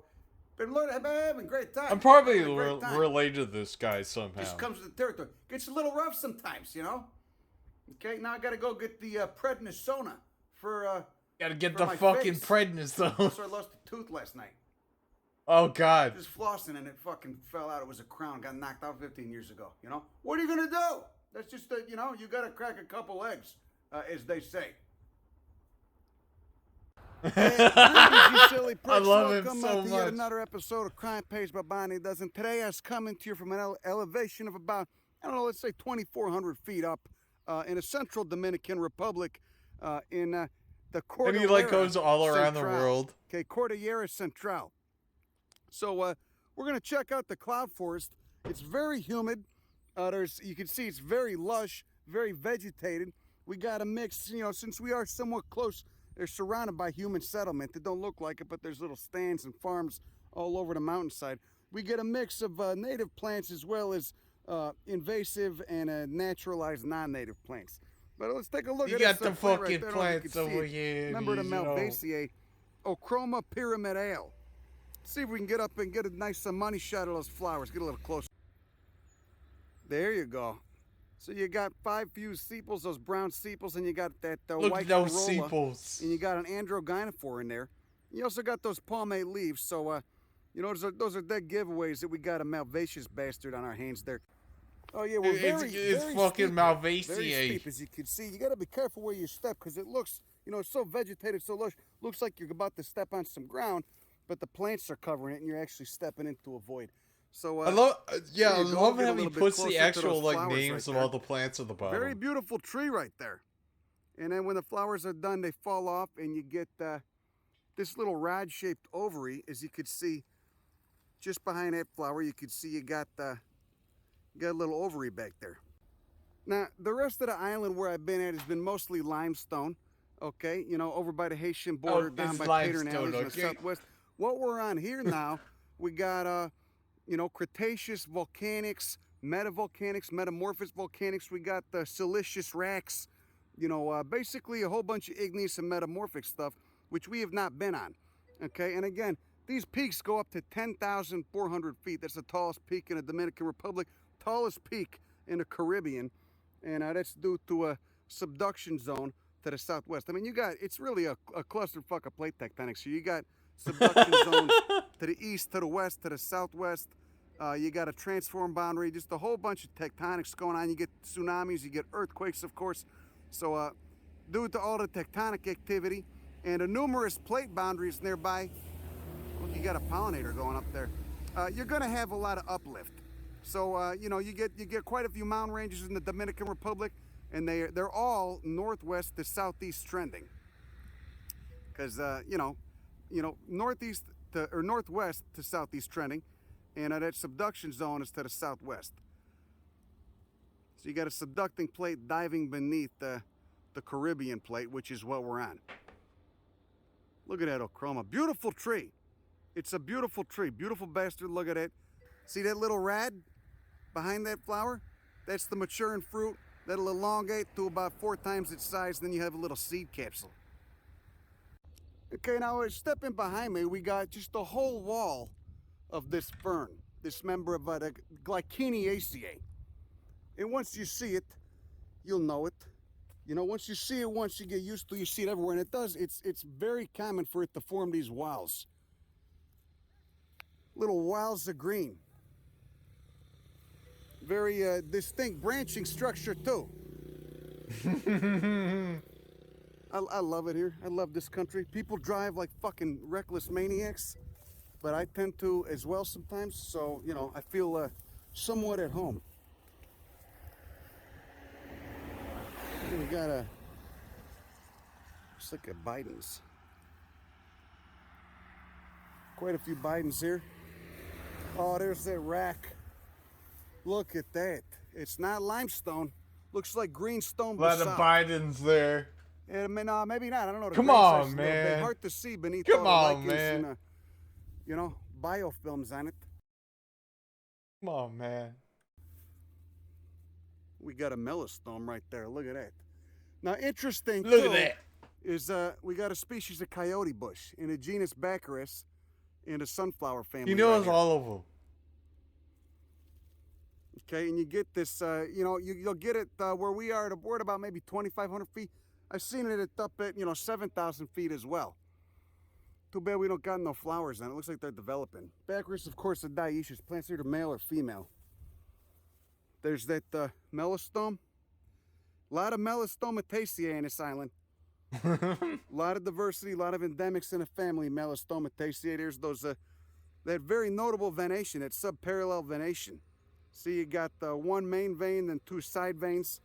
Speaker 3: been having a great time.
Speaker 2: I'm probably
Speaker 3: Having a great time.
Speaker 2: related to this guy somehow.
Speaker 3: Just comes with the territory. Gets a little rough sometimes, you know. Okay, now I gotta go get the prednisona for.
Speaker 2: Gotta get
Speaker 3: for
Speaker 2: the
Speaker 3: my
Speaker 2: fucking
Speaker 3: face.
Speaker 2: prednisone.
Speaker 3: So I lost a tooth last night.
Speaker 2: Oh God.
Speaker 3: Just flossing and it fucking fell out. It was a crown. Got knocked out 15 years ago. You know. What are you gonna do? That's just you know. You gotta crack a couple eggs, as they say.
Speaker 2: I
Speaker 3: I
Speaker 2: love him so
Speaker 3: to yet
Speaker 2: much.
Speaker 3: another episode of Crime Page by Bonnie Dozen. Today I was coming to you from an elevation of about, I don't know, let's say 2,400 feet up in a central Dominican Republic in the Cordillera
Speaker 2: And he like goes all around the
Speaker 3: Central.
Speaker 2: world.
Speaker 3: Okay, Cordillera Central. So we're going to check out the cloud forest. It's very humid. You can see it's very lush, very vegetated. We got a mix, you know, since we are somewhat close. They're surrounded by human settlement. They don't look like it, but there's little stands and farms all over the mountainside. We get a mix of native plants as well as invasive and naturalized non-native plants. But let's take a look
Speaker 2: You
Speaker 3: at
Speaker 2: got
Speaker 3: this
Speaker 2: the
Speaker 3: plant
Speaker 2: fucking
Speaker 3: right there.
Speaker 2: plants over here.
Speaker 3: Remember the
Speaker 2: you know.
Speaker 3: Malvaceae, Ochroma pyramidale. See if we can get up and get a nice money shot of those flowers. Get a little closer. There you go. So you got 5 fused sepals, those brown sepals, and you got that
Speaker 2: Look
Speaker 3: white
Speaker 2: at those
Speaker 3: corolla,
Speaker 2: sepals.
Speaker 3: and you got an androgynophore in there. You also got those palmate leaves. So, you know, those are dead giveaways that we got a malvaceous bastard on our hands there. Oh yeah, we're
Speaker 2: It's
Speaker 3: very
Speaker 2: fucking
Speaker 3: steep,
Speaker 2: Malvaceae.
Speaker 3: Very steep, as you can see. You got to be careful where you step because it looks, you know, it's so vegetated, so lush. Looks like you're about to step on some ground, but the plants are covering it, and you're actually stepping into a void. So
Speaker 2: I love, yeah, I
Speaker 3: there you go.
Speaker 2: love
Speaker 3: Get a
Speaker 2: how he
Speaker 3: little bit
Speaker 2: puts
Speaker 3: closer
Speaker 2: the
Speaker 3: to
Speaker 2: actual
Speaker 3: those
Speaker 2: like
Speaker 3: flowers
Speaker 2: names
Speaker 3: right
Speaker 2: of
Speaker 3: there.
Speaker 2: all the plants at the bottom.
Speaker 3: Very beautiful tree right there. And then when the flowers are done, they fall off, and you get this little rod-shaped ovary, as you could see, just behind that flower. You could see you got a little ovary back there. Now, the rest of the island where I've been at has been mostly limestone. Okay, you know, over by the Haitian border, down
Speaker 2: it's
Speaker 3: by Pedernales
Speaker 2: limestone,
Speaker 3: in the
Speaker 2: okay.
Speaker 3: southwest. What we're on here now, we got you know, Cretaceous volcanics, metamorphous volcanics. We got the silicious racks, you know, basically a whole bunch of igneous and metamorphic stuff, which we have not been on. Okay, and again, these peaks go up to 10,400 feet. That's the tallest peak in the Dominican Republic, tallest peak in the Caribbean, and that's due to a subduction zone to the southwest. I mean, you got, it's really a clusterfuck of plate tectonics. So you got subduction zones to the east, to the west, to the southwest. You got a transform boundary, just a whole bunch of tectonics going on. You get tsunamis, you get earthquakes, of course. So due to all the tectonic activity and the numerous plate boundaries nearby, look, you got a pollinator going up there. You're gonna have a lot of uplift. So you know, you get quite a few mountain ranges in the Dominican Republic, and they're all northwest to southeast trending. Because you know, northeast to or northwest to southeast trending, and that subduction zone is to the southwest. So you got a subducting plate diving beneath the Caribbean plate, which is what we're on. Look at that ochroma, beautiful tree. It's a beautiful tree, beautiful bastard. Look at it. See that little rad behind that flower? That's the maturing fruit. That'll elongate to about 4 times its size, and then you have a little seed capsule. Okay, now stepping behind me, we got just a whole wall of this fern, this member of the Glyciniaceae. And once you see it, you'll know it. You know, once you see it, once you get used to it, you see it everywhere. And it's very common for it to form these whorls. Little whorls of green. Very distinct branching structure too. I love it here. I love this country. People drive like fucking reckless maniacs, but I tend to as well sometimes. So, you know, I feel somewhat at home. We got looks like a Biden's. Quite a few Bidens here. Oh, there's that rack. Look at that. It's not limestone. Looks like green stone
Speaker 2: A lot of
Speaker 3: basalt.
Speaker 2: Biden's there.
Speaker 3: Yeah, no, maybe not. I don't know. The
Speaker 2: Come
Speaker 3: grain size
Speaker 2: on,
Speaker 3: is a little bit
Speaker 2: man.
Speaker 3: hard to see beneath
Speaker 2: Come
Speaker 3: all the
Speaker 2: on,
Speaker 3: lichens
Speaker 2: man.
Speaker 3: and, you know, biofilms on it.
Speaker 2: Come on, man.
Speaker 3: We got a melastome right there. Look at that. Now, interesting,
Speaker 2: Look
Speaker 3: too,
Speaker 2: at that.
Speaker 3: is we got a species of coyote bush in the genus Baccharis in the sunflower family.
Speaker 2: He knows
Speaker 3: right here.
Speaker 2: all of them.
Speaker 3: Okay, and you get this, you'll get it where we are at a board about maybe 2,500 feet. I've seen it up at, 7,000 feet as well. Too bad we don't got no flowers on it. It looks like they're developing. Baccharis, of course, a dioecious. Plants either male or female. There's that melastome. A lot of Melastomataceae in this island. A lot of diversity, a lot of endemics in the family, Melastomataceae. There's those, that very notable venation, that subparallel venation. See, you got one main vein and two side veins.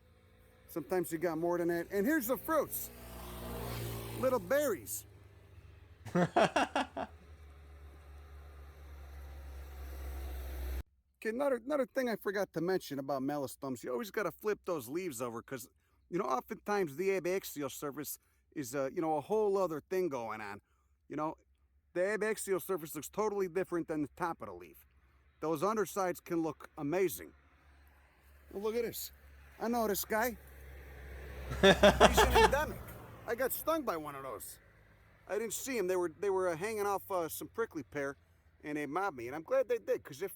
Speaker 3: Sometimes you got more than that. And here's the fruits. Little berries. Okay, another thing I forgot to mention about melastomes, you always got to flip those leaves over because, oftentimes the abaxial surface is, a whole other thing going on. The abaxial surface looks totally different than the top of the leaf. Those undersides can look amazing. Well, look at this. I know this guy. He's an endemic. I got stung by one of those. I didn't see him. They were hanging off some prickly pear, and they mobbed me. And I'm glad they did, because if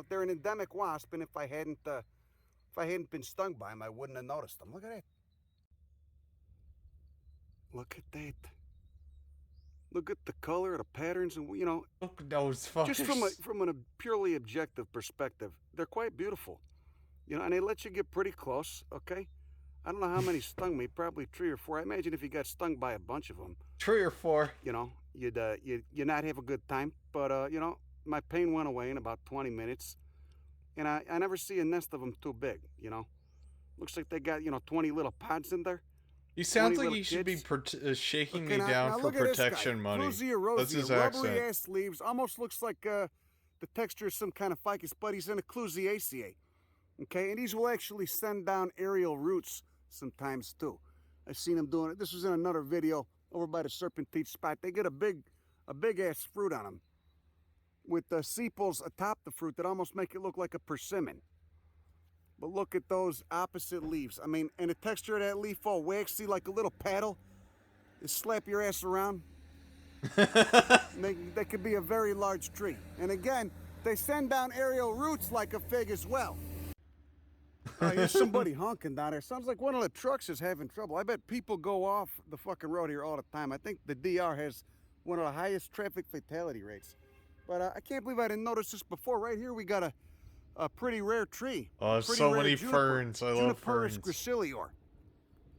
Speaker 3: they're an endemic wasp, and if I hadn't been stung by them, I wouldn't have noticed them. Look at that. Look at that. Look at the color, the patterns, and
Speaker 2: look at those fuckers.
Speaker 3: Just from a purely objective perspective, they're quite beautiful. And they let you get pretty close. Okay. I don't know how many stung me. Probably 3 or 4. I imagine if you got stung by a bunch of them,
Speaker 2: 3 or 4,
Speaker 3: you'd not have a good time. But my pain went away in about 20 minutes, and I never see a nest of them too big. Looks like they got 20 little pods in there.
Speaker 2: He sounds like he should be shaking me down for protection money. That's his
Speaker 3: rubbery
Speaker 2: accent.
Speaker 3: ass leaves. Almost looks like the texture of some kind of ficus, but he's in a Clusiaceae. Okay, and these will actually send down aerial roots sometimes too. I've seen them doing it. This was in another video over by the Serpentine spot. They get a big ass fruit on them with the sepals atop the fruit that almost make it look like a persimmon. But look at those opposite leaves. I mean, and the texture of that leaf all waxy like a little paddle. You slap your ass around. They could be a very large tree. And again, they send down aerial roots like a fig as well. Here's somebody honking down there. Sounds like one of the trucks is having trouble. I bet people go off the fucking road here all the time. I think the DR has one of the highest traffic fatality rates. But I can't believe I didn't notice this before. Right here we got a pretty rare tree.
Speaker 2: Oh, there's so many ferns. I love ferns.
Speaker 3: Gracilior.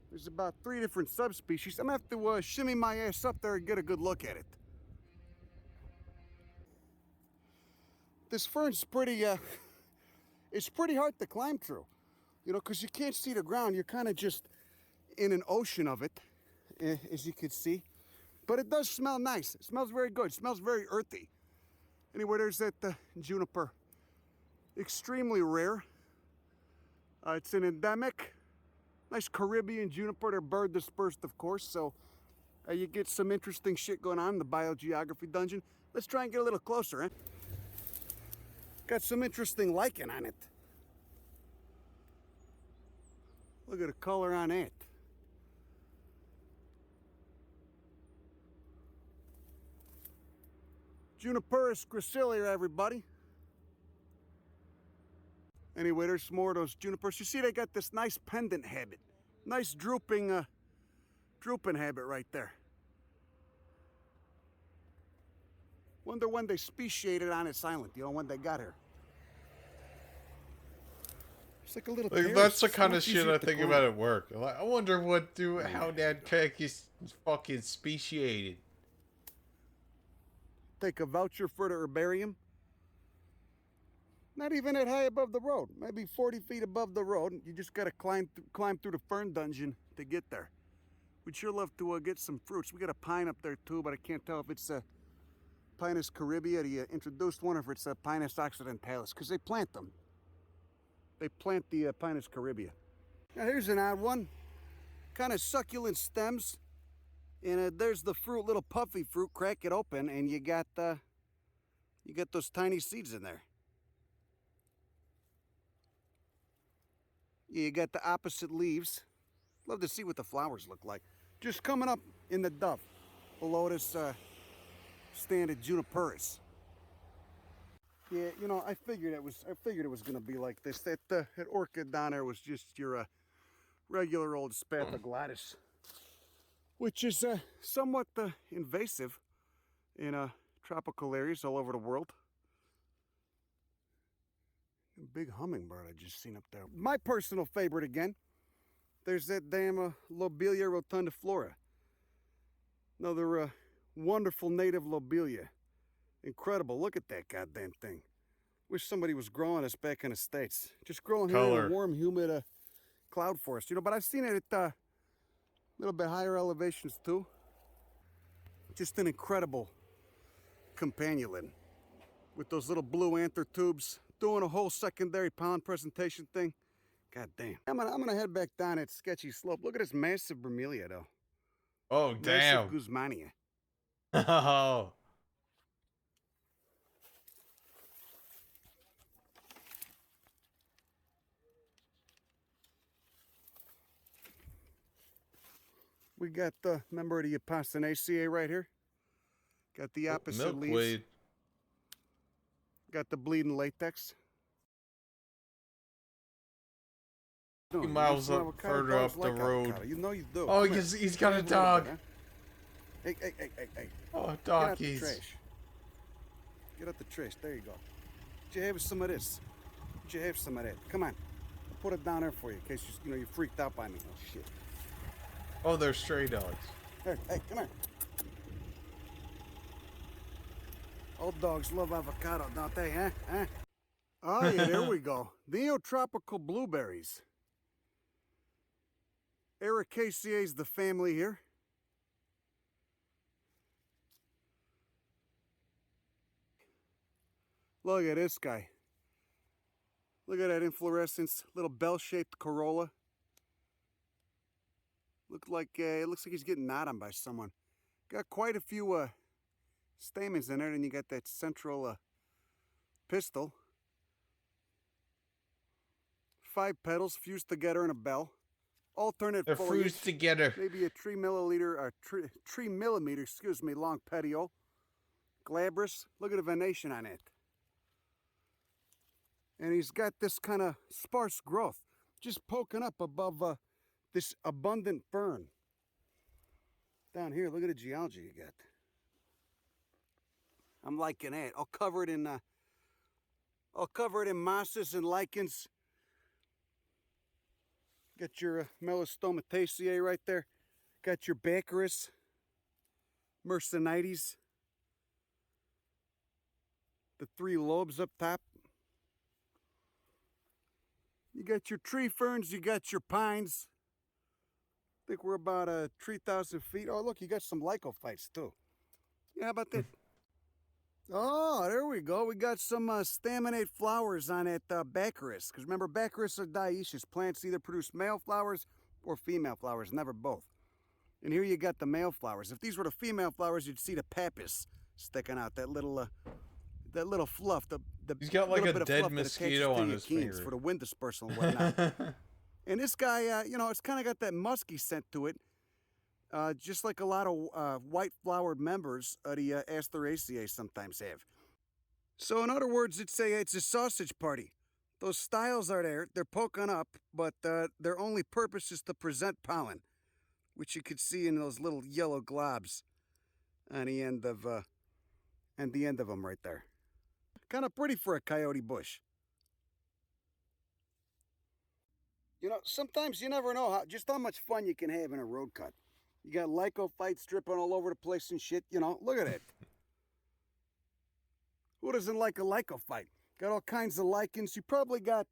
Speaker 3: There's about 3 different subspecies. I'm going to have to shimmy my ass up there and get a good look at it. This fern's pretty, it's pretty hard to climb through. Because you can't see the ground. You're kind of just in an ocean of it, as you can see. But it does smell nice. It smells very good. It smells very earthy. Anyway, there's that juniper. Extremely rare. It's an endemic. Nice Caribbean juniper. They're bird dispersed, of course. So you get some interesting shit going on in the biogeography dungeon. Let's try and get a little closer, eh? Got some interesting lichen on it. Look at the color on it. Juniperus gracilior, everybody. Anyway, there's some more of those junipers. You see they got this nice pendant habit. Nice drooping habit right there. Wonder when they speciated on this island, when they got here. It's like a little
Speaker 2: that's the kind of shit I think about at work. I wonder how that cake is fucking speciated.
Speaker 3: Take a voucher for the herbarium. Not even that high above the road. Maybe 40 feet above the road. You just got to climb through the fern dungeon to get there. We'd sure love to get some fruits. We got a pine up there too, but I can't tell if it's a Pinus caribea, the introduced one, or if it's a Pinus occidentalis, because they plant them. They plant the Pinus caribea. Now here's an odd one. Kind of succulent stems. And there's the fruit, little puffy fruit. Crack it open and you got those tiny seeds in there. You got the opposite leaves. Love to see what the flowers look like. Just coming up in the duff below this standard juniperus. Yeah, you know, I figured it was gonna be like this. That orchid down there was just your regular old spathoglatis, which is somewhat invasive in tropical areas all over the world. A big hummingbird I just seen up there. My personal favorite again. There's that damn Lobelia rotundiflora. Another wonderful native lobelia. Incredible. Look at that goddamn thing. Wish somebody was growing this back in the States. Just growing here in a warm, humid cloud forest. You know, but I've seen it at a little bit higher elevations too. Just an incredible companion with those little blue anther tubes, doing a whole secondary pollen presentation thing. God damn. I'm gonna head back down that sketchy slope. Look at this massive bromelia though.
Speaker 2: Oh, damn.
Speaker 3: Massive Guzmania.
Speaker 2: Oh.
Speaker 3: We got the member of the Apostanaceae right here. Got the opposite leaves.
Speaker 2: Milkweed.
Speaker 3: Got the bleeding latex.
Speaker 2: 2 miles up, further up the road.
Speaker 3: You know you do.
Speaker 2: Oh, he's got a dog.
Speaker 3: Hey.
Speaker 2: Oh,
Speaker 3: Get out the
Speaker 2: doggies.
Speaker 3: trash. Get out the trash. There you go. Would you have some of this? Would you have some of that? Come on. I'll put it down there for you in case you freaked out by me. Oh, shit.
Speaker 2: Oh, they're stray dogs.
Speaker 3: Here, hey, come here. Old dogs love avocado, don't they, huh? Oh, yeah, there we go. Neotropical blueberries. Ericaceae is the family here. Look at this guy. Look at that inflorescence, little bell-shaped corolla. It looks like he's getting gnawed on by someone. Got quite a few stamens in it, and you got that central pistil. 5 petals fused together in a bell. Alternate
Speaker 2: They're
Speaker 3: foliage.
Speaker 2: fused together.
Speaker 3: Maybe a 3 millimeter, excuse me, long petiole. Glabrous. Look at the venation on it. And he's got this kind of sparse growth, just poking up above this abundant fern. Down here, look at the geology you got. I'm liking that. I'll cover it in mosses and lichens. Got your Melostomataceae right there. Got your Baccharis, Mercenites. The 3 lobes up top. You got your tree ferns, you got your pines. I think we're about 3,000 feet. Oh, look, you got some lycophytes too. Yeah, how about that? Oh, there we go. We got some staminate flowers on that Baccharis. Because remember, Baccharis are dioecious. Plants either produce male flowers or female flowers, never both. And here you got the male flowers. If these were the female flowers, you'd see the pappus sticking out, that little fluff.
Speaker 2: He's got like
Speaker 3: little
Speaker 2: a
Speaker 3: bit of
Speaker 2: dead
Speaker 3: fluff that
Speaker 2: mosquito
Speaker 3: attaches to
Speaker 2: on
Speaker 3: your
Speaker 2: his
Speaker 3: canes
Speaker 2: finger.
Speaker 3: for the wind dispersal and whatnot. And this guy, it's kind of got that musky scent to it. Just like a lot of white-flowered members of the Asteraceae sometimes have. So in other words, it's a sausage party. Those styles are there, they're poking up, but their only purpose is to present pollen, which you could see in those little yellow globs on the end of them right there. Kind of pretty for a coyote bush. You know, sometimes you never know just how much fun you can have in a road cut. You got lycophytes dripping all over the place and shit, look at it. Who doesn't like a lycophyte? Got all kinds of lichens. You probably got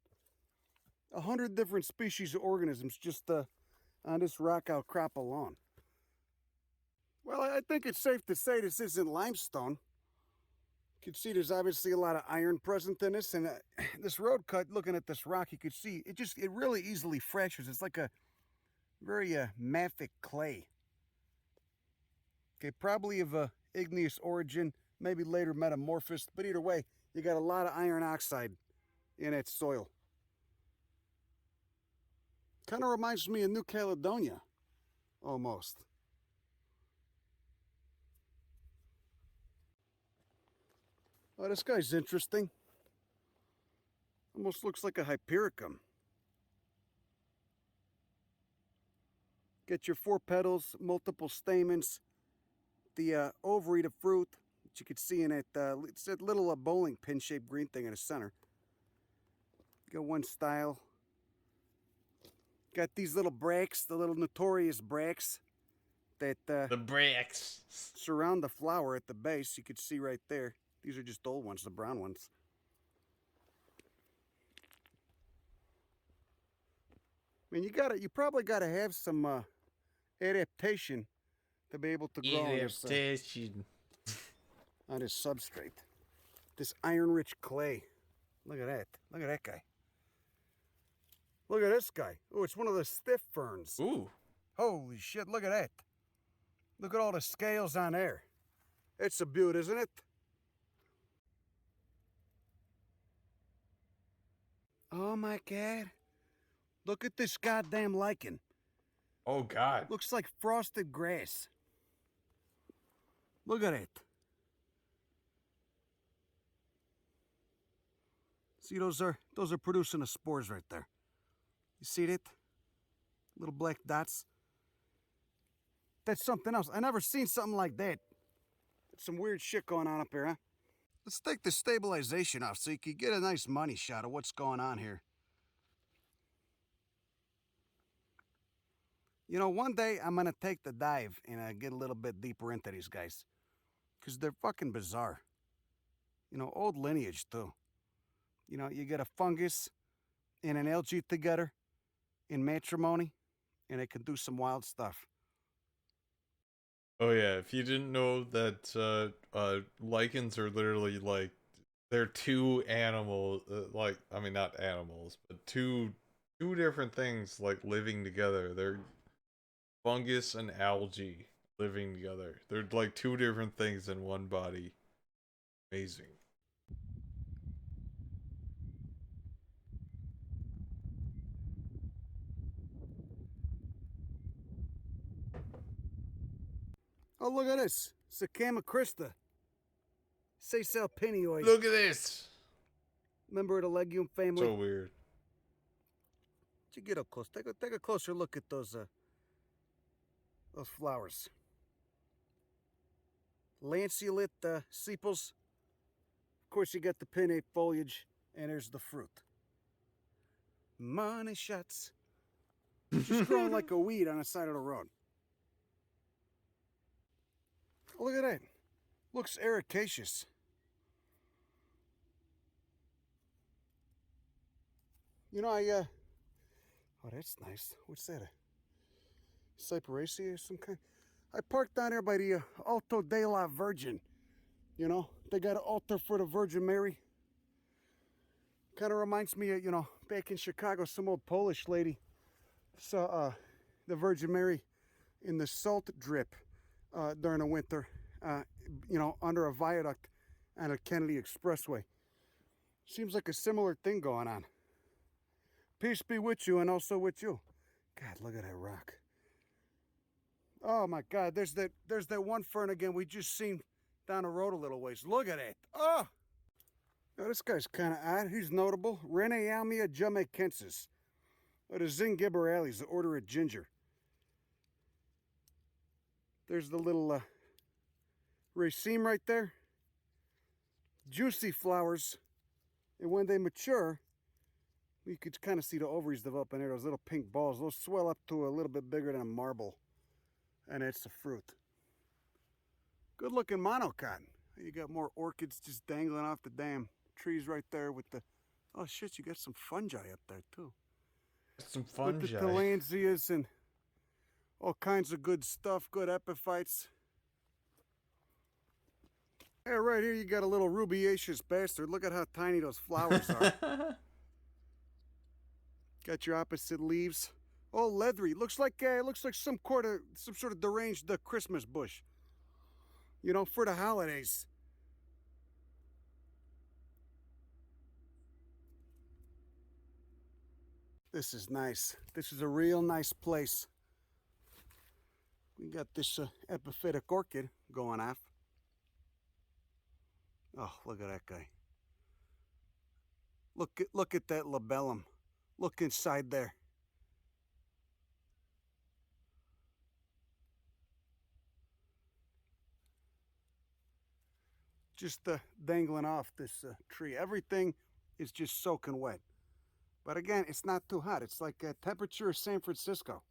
Speaker 3: 100 different species of organisms just on this rock outcrop alone. Well, I think it's safe to say this isn't limestone. You can see there's obviously a lot of iron present in this, and this road cut, looking at this rock, you could see it really easily fractures. It's like a very mafic clay. Okay, probably of igneous origin, maybe later metamorphosed, but either way, you got a lot of iron oxide in that soil. Kind of reminds me of New Caledonia, almost. Oh, this guy's interesting. Almost looks like a Hypericum. Get your 4 petals, multiple stamens, the ovary to fruit that you can see in it. It's that little bowling pin-shaped green thing in the center. Got one style. Got these little bracts, the little notorious bracts that
Speaker 2: the bracts
Speaker 3: surround the flower at the base. You can see right there. These are just old ones, the brown ones. I mean, you probably gotta have some adaptation to be able to grow on this substrate. This iron-rich clay. Look at that. Look at that guy. Look at this guy. Oh, it's one of the stiff ferns.
Speaker 2: Ooh.
Speaker 3: Holy shit, look at that. Look at all the scales on there. It's a beaut, isn't it? Oh my God. Look at this goddamn lichen.
Speaker 2: Oh God.
Speaker 3: Looks like frosted grass. Look at it. See, those are producing the spores right there. You see that? Little black dots. That's something else. I never seen something like that. There's some weird shit going on up here, huh? Let's take the stabilization off so you can get a nice money shot of what's going on here. You know, one day I'm going to take the dive and get a little bit deeper into these guys. Because they're fucking bizarre. You know, old lineage, too. You know, you get a fungus and an algae together in matrimony, and it can do some wild stuff.
Speaker 2: Oh yeah, if you didn't know that lichens are literally like, they're two animals, like, I mean not animals, but two different things like living together. They're fungus and algae living together. They're like two different things in one body. Amazing.
Speaker 3: Oh, look at this. Secama Christa. Seysalpinioi.
Speaker 2: Look at this.
Speaker 3: Member of the legume family.
Speaker 2: So weird.
Speaker 3: You get up close. Take a closer look at those flowers. Lanceolate sepals. Of course, you got the pinnate foliage, and there's the fruit. Money shots. Just growing like a weed on the side of the road. Oh, look at that. Looks ericaceous. You know, oh, that's nice. What's that? A Cyperaceae or some kind? I parked down there by the Alto de la Virgin. You know, they got an altar for the Virgin Mary. Kind of reminds me of, you know, back in Chicago, some old Polish lady saw the Virgin Mary in the salt drip during the winter, you know, under a viaduct on a Kennedy Expressway. Seems like a similar thing going on. Peace be with you and also with you. God, look at that rock. Oh my God, there's that one fern again we just seen down the road a little ways. Look at it. Oh! Now, this guy's kind of odd. He's notable. Renealmia jamaicensis. Or the Zingiberalis, the order of ginger. There's the little raceme right there. Juicy flowers. And when they mature, you could kind of see the ovaries develop in there. Those little pink balls. Those swell up to a little bit bigger than a marble. And that's the fruit. Good looking monocot. You got more orchids just dangling off the damn trees right there with the... Oh shit, you got some fungi up there too.
Speaker 2: Some fungi.
Speaker 3: With the tillandsias and all kinds of good stuff, good epiphytes. Yeah, right here you got a little rubiaceous bastard. Look at how tiny those flowers are. Got your opposite leaves. Oh, leathery. Looks like some sort of deranged Christmas bush. You know, for the holidays. This is nice. This is a real nice place. We got this epiphytic orchid going off. Oh, look at that guy. Look at that labellum. Look inside there. Just dangling off this tree. Everything is just soaking wet. But again, it's not too hot. It's like temperature of San Francisco.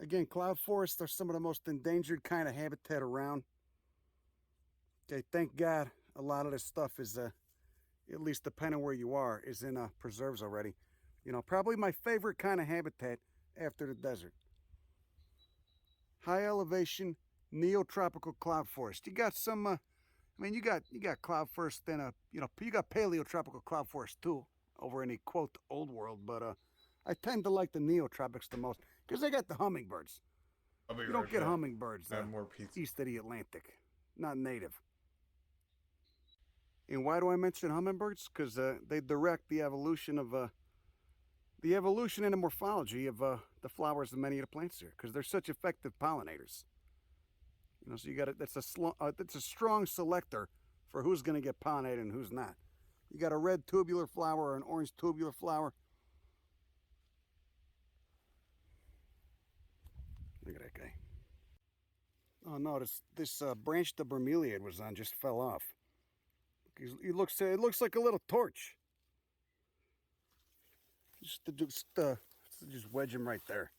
Speaker 3: Again, cloud forests are some of the most endangered kind of habitat around. Okay, thank God a lot of this stuff is, at least depending where you are, is in preserves already. You know, probably my favorite kind of habitat after the desert. High elevation, neotropical cloud forest. You got some, I mean, you got cloud forest and you got paleotropical cloud forest too, over in the quote old world. But I tend to like the neotropics the most because they got the hummingbirds. You don't get hummingbirds east of the Atlantic, not native. And why do I mention hummingbirds? Because they direct the evolution of the evolution and the morphology of the flowers of many of the plants here, because they're such effective pollinators. You know, so you got it. That's a strong selector for who's going to get pollinated and who's not. You got a red tubular flower or an orange tubular flower. Look at that guy. Oh no, this branch the bromeliad was on just fell off. It looks like a little torch. Just wedge him right there.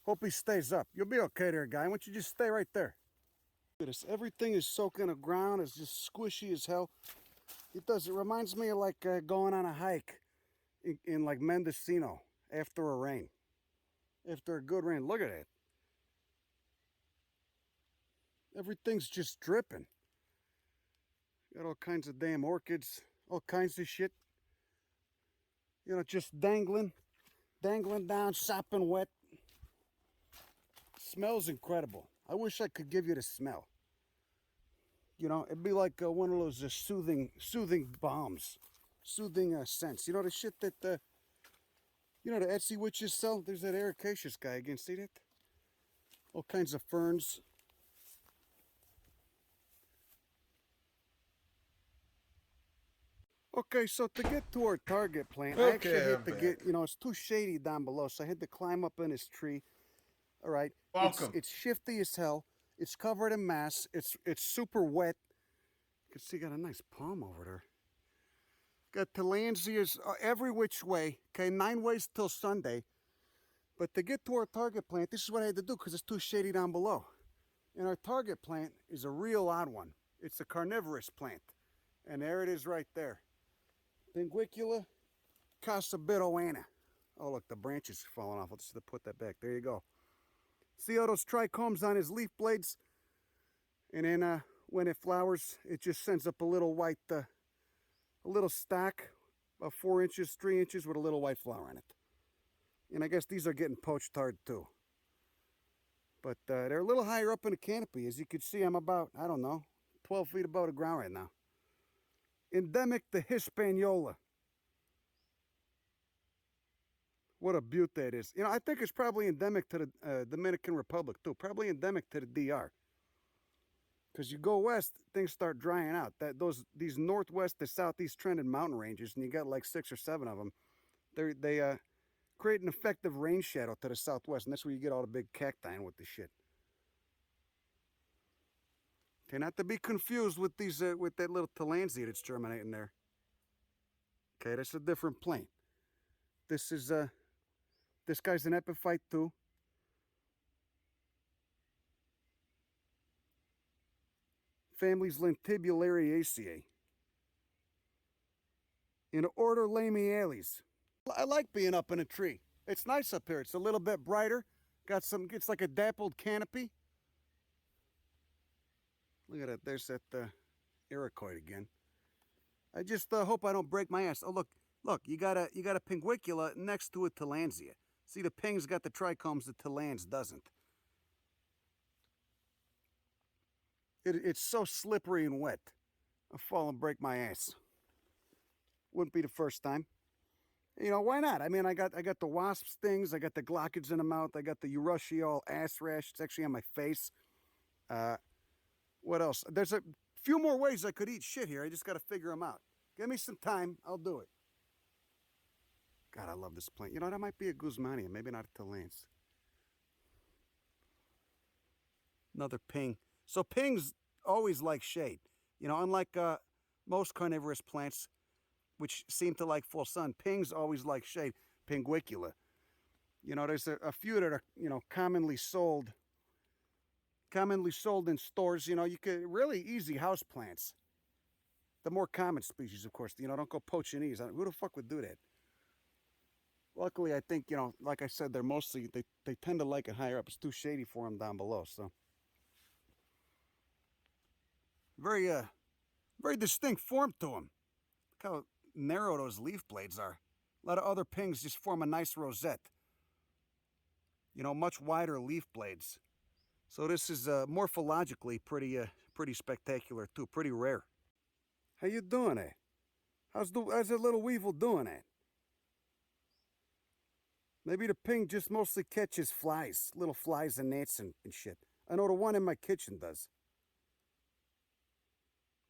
Speaker 3: Hope he stays up. You'll be okay there, guy. Why don't you just stay right there? Look at this. Everything is soaking the ground. It's just squishy as hell. It reminds me of like going on a hike in like Mendocino after a rain. After a good rain. Look at it. Everything's just dripping. Got all kinds of damn orchids. All kinds of shit. You know, just dangling down, sopping wet. Smells incredible. I wish I could give you the smell. You know, it'd be like one of those soothing balms, soothing scents. You know the shit that the Etsy witches sell. There's that ericaceous guy again. See that? All kinds of ferns. Okay, so to get to our target plant, I actually had to get, it's too shady down below, so I had to climb up in this tree. All right.
Speaker 2: Welcome.
Speaker 3: It's shifty as hell. It's covered in mass. It's super wet. You can see got a nice palm over there. Got tillandsias every which way. Okay, 9 ways till Sunday. But to get to our target plant, this is what I had to do because it's too shady down below. And our target plant is a real odd one. It's a carnivorous plant. And there it is right there. Pinguicula casabidoana. Oh, look, the branch is falling off. I'll just put that back. There you go. See all those trichomes on his leaf blades? And then when it flowers, it just sends up a little white, a little stack, about 4 inches, 3 inches with a little white flower on it. And I guess these are getting poached hard too. But they're a little higher up in the canopy. As you can see, I'm about, 12 feet above the ground right now. Endemic to Hispaniola. What a beaut that is. You know, I think it's probably endemic to the Dominican Republic too. Probably endemic to the DR. Because you go west, things start drying out. These northwest to southeast trending mountain ranges, and you got like 6 or 7 of them. They create an effective rain shadow to the southwest, and that's where you get all the big cacti with the shit. Okay, not to be confused with these with that little tillandsia that's germinating there. Okay, that's a different plant. This is this guy's an epiphyte too. Family's Lentibulariaceae. In order Lamiales. I like being up in a tree. It's nice up here. It's a little bit brighter. It's like a dappled canopy. Look at it. There's that ericoid again. I just hope I don't break my ass. Oh, look, you got a pinguicula next to a tillandsia. See, the ping's got the trichomes, the tillands doesn't. It's so slippery and wet. I'll fall and break my ass. Wouldn't be the first time. You know, why not? I mean, I got the wasp stings, I got the glockage in the mouth, I got the urushiol ass rash. It's actually on my face. What else? There's a few more ways I could eat shit here. I just got to figure them out. Give me some time, I'll do it. God, I love this plant. You know, that might be a Guzmania, maybe not a Tilland's. Another ping. So pings always like shade. You know, unlike most carnivorous plants, which seem to like full sun, pings always like shade. Pinguicula. You know, there's a few that are, you know, commonly sold in stores. You know, you could really easy house plants. The more common species, of course. You know, don't go poaching these. Who the fuck would do that? Luckily, I think, you know, like I said, they're mostly, they tend to like it higher up. It's too shady for them down below, so. Very, very distinct form to them. Look how narrow those leaf blades are. A lot of other pings just form a nice rosette. You know, much wider leaf blades. So this is morphologically pretty spectacular too, pretty rare. How you doing there? How's the little weevil doing that? Maybe the ping just mostly catches flies, little flies and gnats and shit. I know the one in my kitchen does.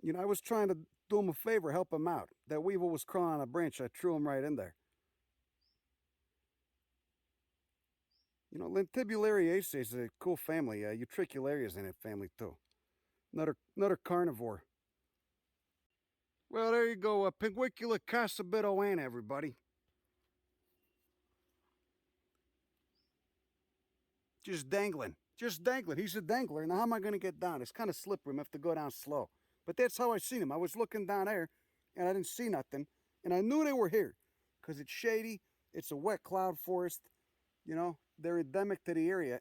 Speaker 3: You know, I was trying to do him a favor, help him out. That weevil was crawling on a branch. I threw him right in there. You know, Lentibulariaceae is a cool family. Utricularia's in that family too. Another carnivore. Well, there you go. Pinguicula casabitoana, everybody. Just dangling. Just dangling. He's a dangler. Now, how am I going to get down? It's kind of slippery. I have to go down slow. But that's how I seen him. I was looking down there, and I didn't see nothing. And I knew they were here because it's shady. It's a wet cloud forest. You know, they're endemic to the area.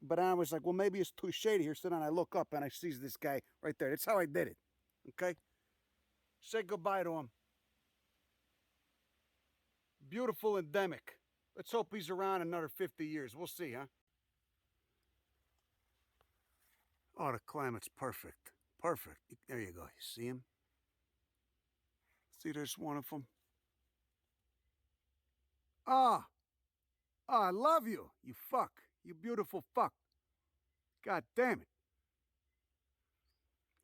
Speaker 3: But I was like, well, maybe it's too shady here. So then I look up, and I see this guy right there. That's how I did it. Okay? Say goodbye to him. Beautiful endemic. Let's hope he's around another 50 years. We'll see, huh? Oh, the climate's perfect. Perfect. There you go. You see him? See, there's one of them. Ah! Oh, I love you, you fuck. You beautiful fuck. God damn it.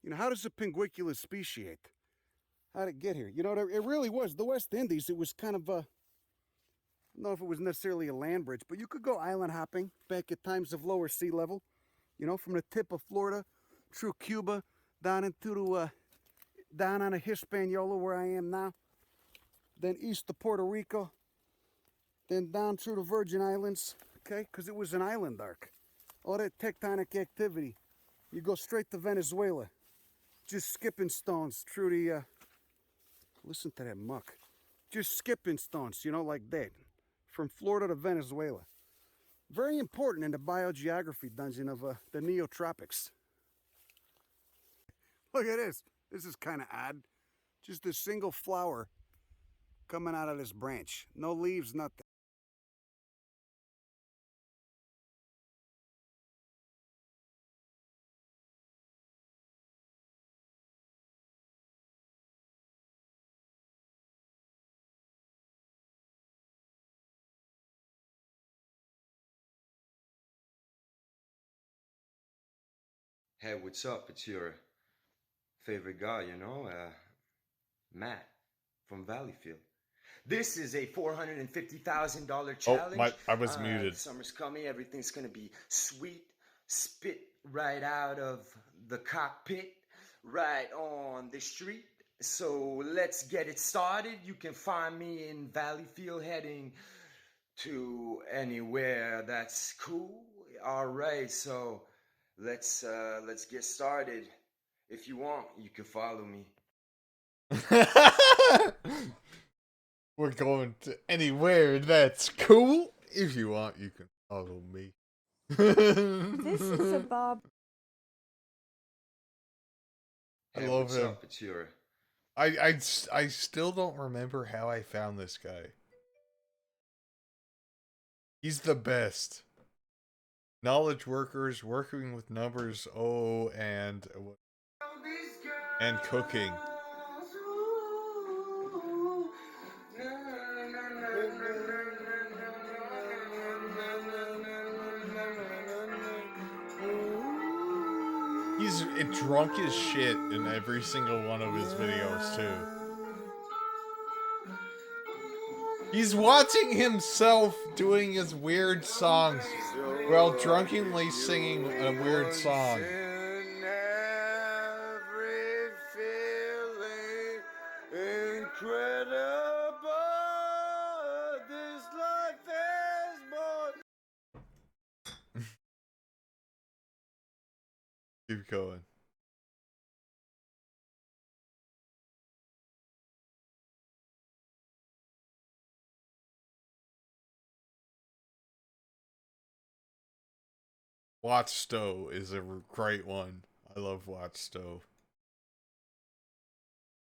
Speaker 3: You know, how does a pinguicula speciate? How'd it get here? You know, it really was. The West Indies, it was kind of I don't know if it was necessarily a land bridge, but you could go island hopping back at times of lower sea level. You know, from the tip of Florida through Cuba down into down on a Hispaniola where I am now, then east to Puerto Rico, then down through the Virgin Islands, okay, because it was an island arc. All that tectonic activity, you go straight to Venezuela, just skipping stones through the, listen to that muck, just skipping stones, you know, like that, from Florida to Venezuela. Very important in the biogeography dungeon of the Neotropics. Look at this. This is kind of odd. Just a single flower coming out of this branch. No leaves, nothing.
Speaker 4: Hey, what's up? It's your favorite guy, you know, Matt from Valleyfield. This is a $450,000 challenge.
Speaker 2: I was muted.
Speaker 4: Summer's coming. Everything's gonna be sweet. Spit right out of the cockpit, right on the street. So let's get it started. You can find me in Valleyfield, heading to anywhere that's cool. All right, so let's get started. If you want, you can follow me.
Speaker 2: We're going to anywhere that's cool. If you want, you can follow me.
Speaker 1: This is a Bob.
Speaker 2: I
Speaker 4: Hey,
Speaker 2: love
Speaker 4: what's
Speaker 2: him.
Speaker 4: up? It's your...
Speaker 2: I still don't remember how I found this guy. He's the best. Knowledge workers, working with numbers, and cooking. He's drunk as shit in every single one of his videos, too. He's watching himself doing his weird songs while drunkenly singing a weird song. Keep going. Watch Stowe is a great one. I love Watch Stowe.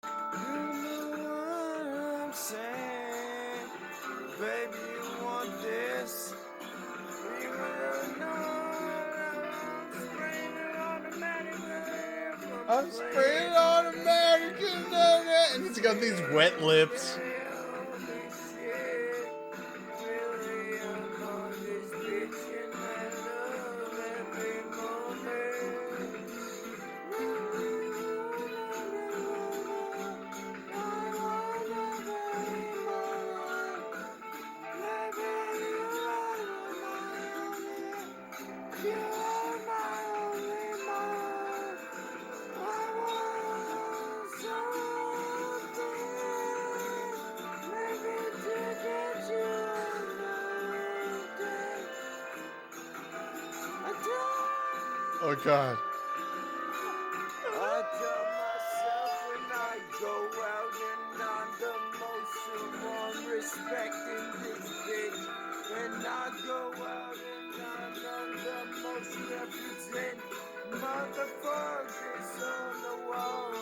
Speaker 10: I'm saying, baby, you want this? You
Speaker 2: I'm spraying automatic and he's got these wet lips. Oh God.
Speaker 10: I tell myself when I go out and I'm the most one respecting this bitch. When I go out and I'm the most represent motherfuckers on the wall.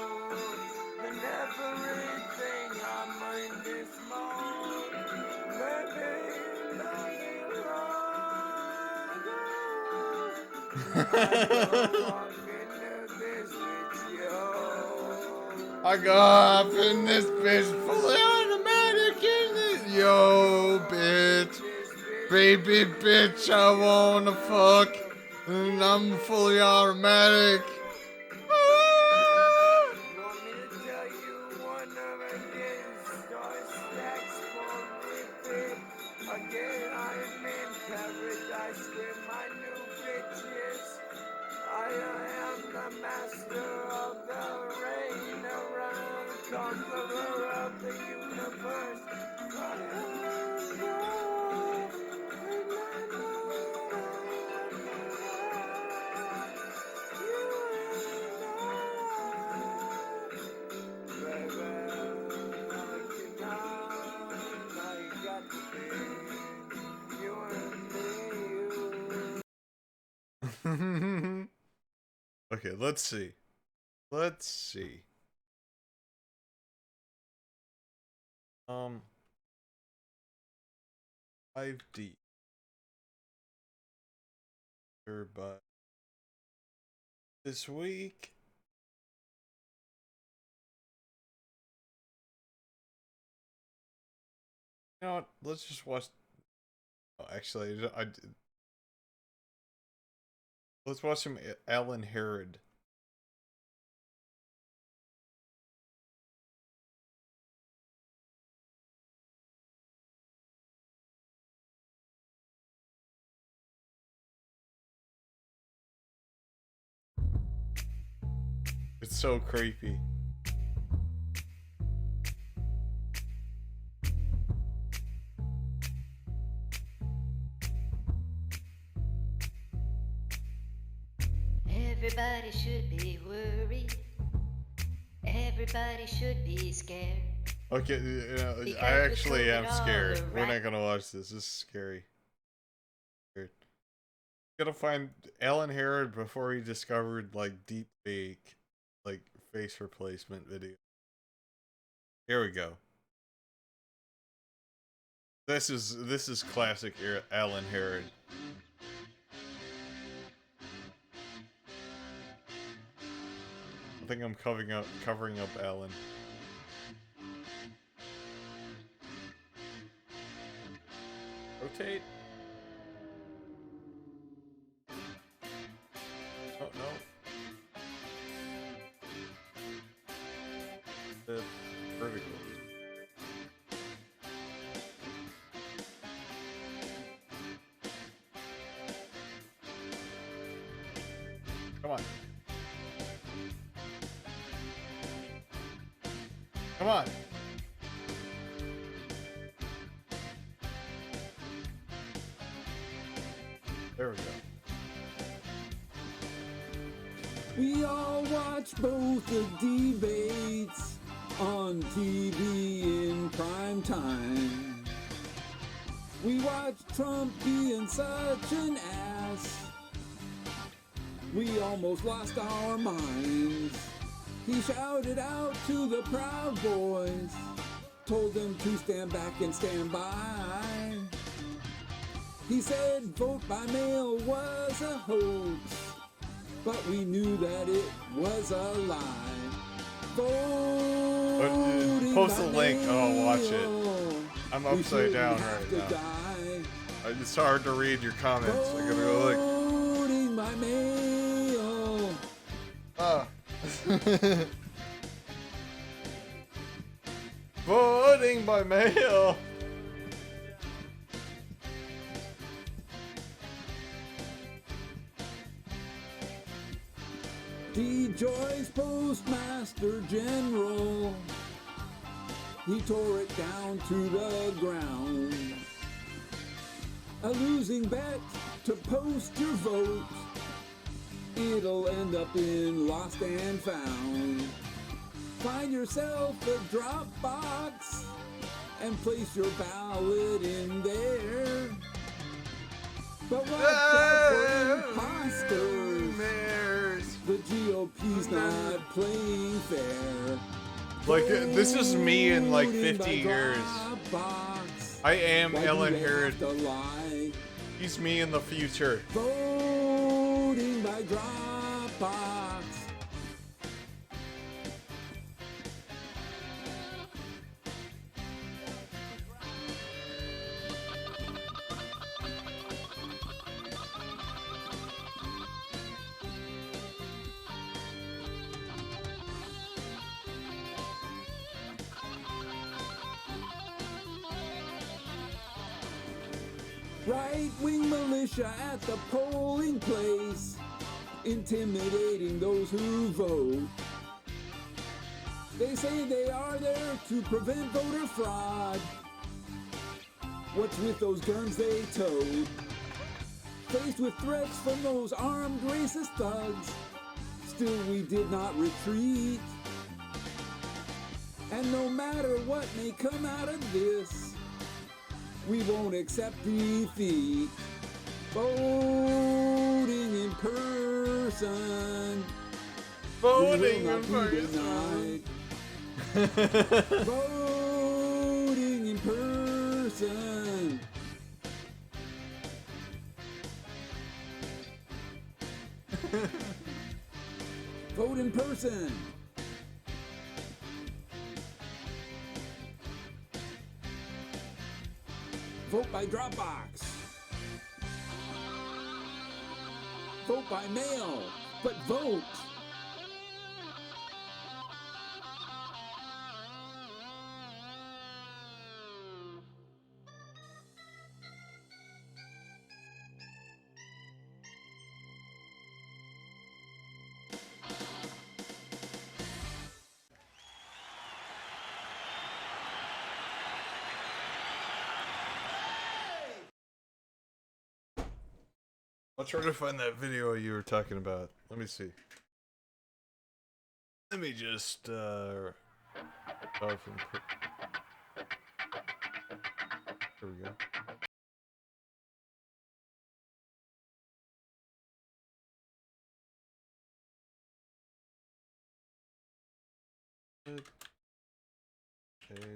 Speaker 10: And everything I'm in this mall. Baby, nothing
Speaker 2: I go up in this bitch, fully automatic in this. Yo, bitch. Baby bitch, I wanna fuck. And I'm fully automatic.
Speaker 10: Again, I'm in paradise with my new bitches. I am the master of the rain around, conqueror of the universe. I am God, and I
Speaker 2: Okay, let's see. Let's see. 5D. But this week. You know what? Let's just watch. Oh, actually, let's watch some Alan Herod. It's so creepy.
Speaker 5: Everybody should be worried. Everybody should be scared.
Speaker 2: Okay, I actually am scared. We're not gonna watch this. This is scary. Scared. Gotta find Alan Herod before he discovered like deep fake, like face replacement video. Here we go. This is classic Alan Herod. I think I'm covering up Alan. Rotate. Oh no. Come on. Come on. There we go.
Speaker 9: We all watch both the debates on TV in prime time. We watch Trump being such an ass. We almost lost our minds. He shouted out to the Proud Boys, told them to stand back and stand by. He said vote by mail was a hoax, but we knew that it was a lie. Voting
Speaker 2: Post
Speaker 9: by
Speaker 2: the link. I'll watch it.
Speaker 9: mail.
Speaker 2: I'm
Speaker 9: We
Speaker 2: upside
Speaker 9: shouldn't
Speaker 2: down
Speaker 9: have
Speaker 2: right
Speaker 9: to
Speaker 2: now.
Speaker 9: die.
Speaker 2: It's hard to read your comments. I gotta go look.
Speaker 9: Voting by mail.
Speaker 2: Voting by mail.
Speaker 9: D. Joyce, Postmaster General, he tore it down to the ground. A losing bet to post your vote, it'll end up in lost and found. Find yourself a drop box and place your ballot in there. But watch out for imposters. The GOP's not playing fair.
Speaker 2: Like, this is me in like 50 years. I am Ellen Harris. He's me in the future.
Speaker 9: Voting by Dropbox. Right-wing militia at the polling place, intimidating those who vote. They say they are there to prevent voter fraud. What's with those guns they tote? Faced with threats from those armed racist thugs, still we did not retreat. And no matter what may come out of this, we won't accept defeat. Voting in person.
Speaker 2: Voting in person.
Speaker 9: Voting in person. Vote in person. Vote by Dropbox. Vote by mail, but vote.
Speaker 2: I'll try to find that video you were talking about. Let me see. Let me just here we go. Okay.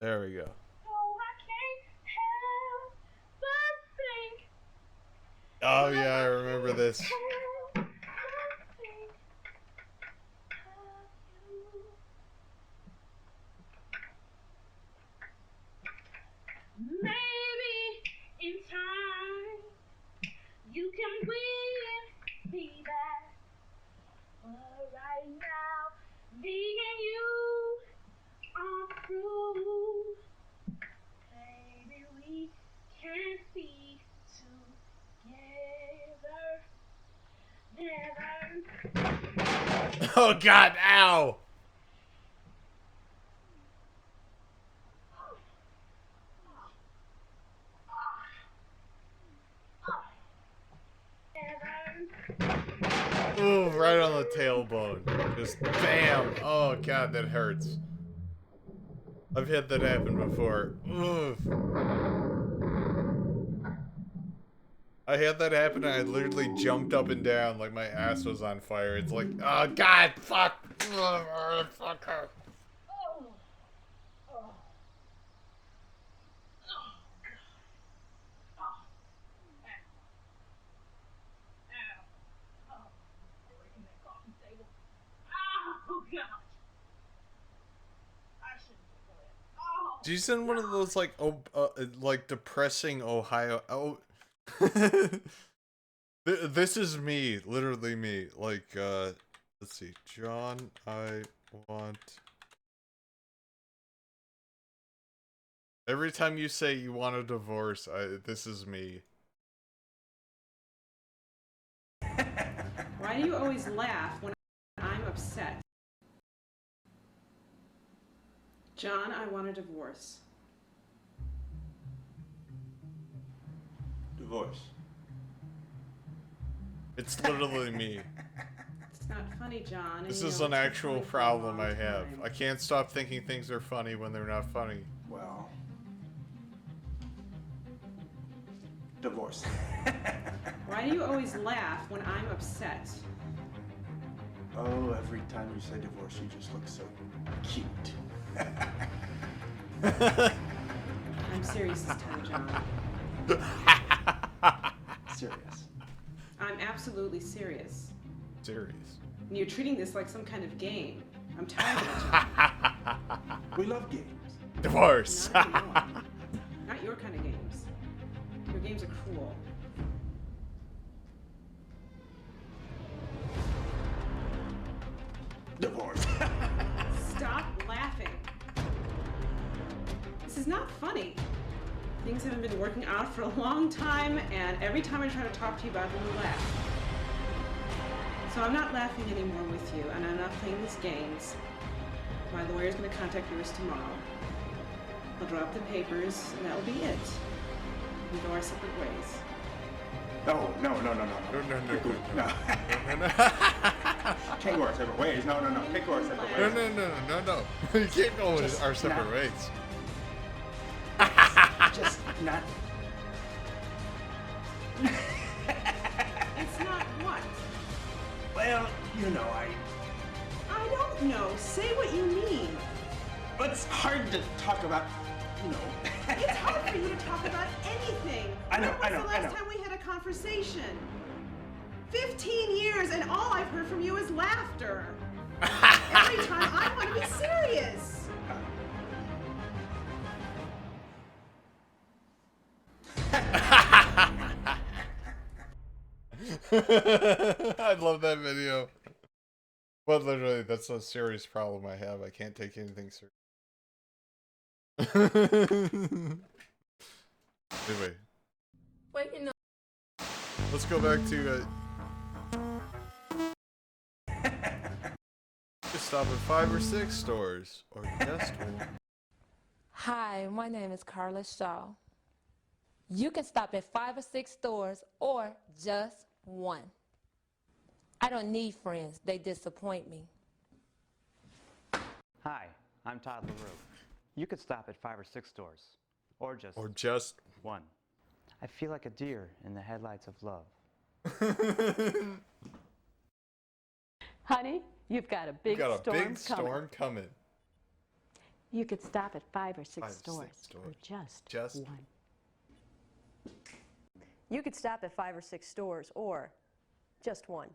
Speaker 2: There we go. Oh yeah, I remember this.
Speaker 22: Maybe in time you can win me back, but right now me and you are through. Maybe we can't see
Speaker 2: Oh God! Ow! Ooh, right on the tailbone. Just bam! Oh God, that hurts. I've had that happen before. Oof. I had that happen and I literally jumped up and down like my ass was on fire. It's like, oh God, fuck! Fuck her. Do you send one of those like depressing Ohio? Oh, this is me, literally me. Like, let's see, John, I want. Every time you say you want a divorce, this is me.
Speaker 8: Why do you always laugh when I'm upset? John, I want a divorce.
Speaker 11: Divorce.
Speaker 2: It's literally me.
Speaker 8: It's not funny, John.
Speaker 2: This is an actual problem I have. I can't stop thinking things are funny when they're not funny.
Speaker 11: Well, divorce.
Speaker 8: Why do you always laugh when I'm upset?
Speaker 11: Oh, every time you say divorce, you just look so cute.
Speaker 8: I'm serious this time, John.
Speaker 11: Serious.
Speaker 8: I'm absolutely serious.
Speaker 2: Serious.
Speaker 8: And you're treating this like some kind of game. I'm tired of it, John.
Speaker 11: We love games.
Speaker 2: Divorce.
Speaker 8: Not anymore. Not your kind of games. Your games are cruel.
Speaker 11: Divorce.
Speaker 8: Stop laughing. This is not funny. Things haven't been working out for a long time, and every time I try to talk to you about them, you laugh. So I'm not laughing anymore with you, and I'm not playing these games. My lawyer's going to contact yours tomorrow. I'll draw up the papers, and that will be it. We go our separate ways.
Speaker 11: No. Can't go our separate ways. No. Can't go our separate ways.
Speaker 2: No. You can't go our separate ways.
Speaker 11: Just not.
Speaker 8: It's not what?
Speaker 11: Well, you know,
Speaker 8: I don't know. Say what you mean.
Speaker 11: But it's hard to talk about, you know.
Speaker 8: It's hard for you to talk about anything. When was the last time we had a conversation? 15 years, and all I've heard from you is laughter. Every time I want to be serious.
Speaker 2: I love that video. But literally, that's a serious problem I have. I can't take anything serious. Anyway.
Speaker 23: Wait, you know.
Speaker 2: Let's go back to just stop at 5 or 6 stores. Or just one.
Speaker 23: Hi, my name is Carla Shaw. You can stop at 5 or 6 stores or just one. I don't need friends. They disappoint me.
Speaker 24: Hi, I'm Todd LaRue. You could stop at 5 or 6 stores or just one. I feel like a deer in the headlights of love.
Speaker 25: Honey, you've got a big
Speaker 2: storm coming.
Speaker 25: You could stop at 5 or 6 stores, or just one.
Speaker 26: You could stop at 5 or 6 stores or just one.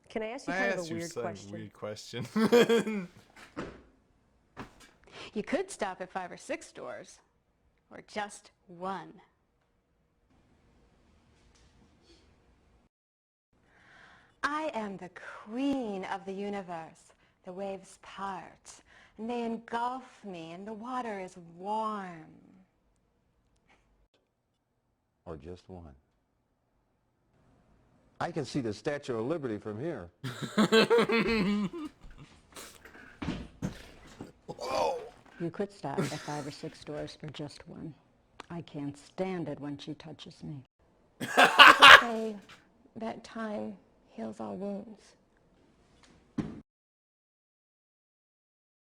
Speaker 26: Can I ask you kind of a weird question?
Speaker 25: You could stop at 5 or 6 stores or just one. I am the queen of the universe. The waves part, and they engulf me, and the water is warm.
Speaker 27: Or just one.
Speaker 6: I can see the Statue of Liberty from here.
Speaker 2: Whoa.
Speaker 7: You could stop at 5 or 6 stores or just one. I can't stand it when she touches me.
Speaker 25: Say that time heals all wounds.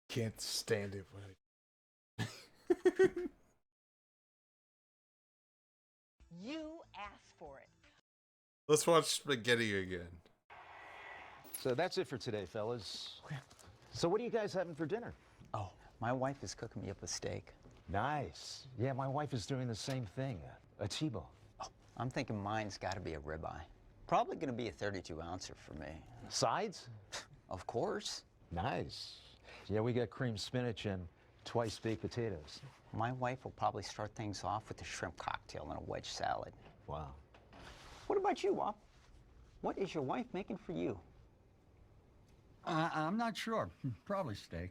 Speaker 2: Can't stand it when
Speaker 12: You asked for it.
Speaker 2: Let's watch spaghetti again.
Speaker 13: So that's it for today, fellas. So what are you guys having for dinner?
Speaker 14: Oh, my wife is cooking me up a steak.
Speaker 13: Nice. Yeah, my wife is doing the same thing, a T-bone.
Speaker 14: Oh, I'm thinking mine's got to be a ribeye. Probably going to be a 32-ouncer for me.
Speaker 13: Sides?
Speaker 14: Of course.
Speaker 13: Nice. Yeah, we got cream spinach and twice baked potatoes.
Speaker 14: My wife will probably start things off with a shrimp cocktail and a wedge salad.
Speaker 13: Wow.
Speaker 14: What about you, Wop? What is your wife making for you?
Speaker 15: I'm not sure. Probably steak.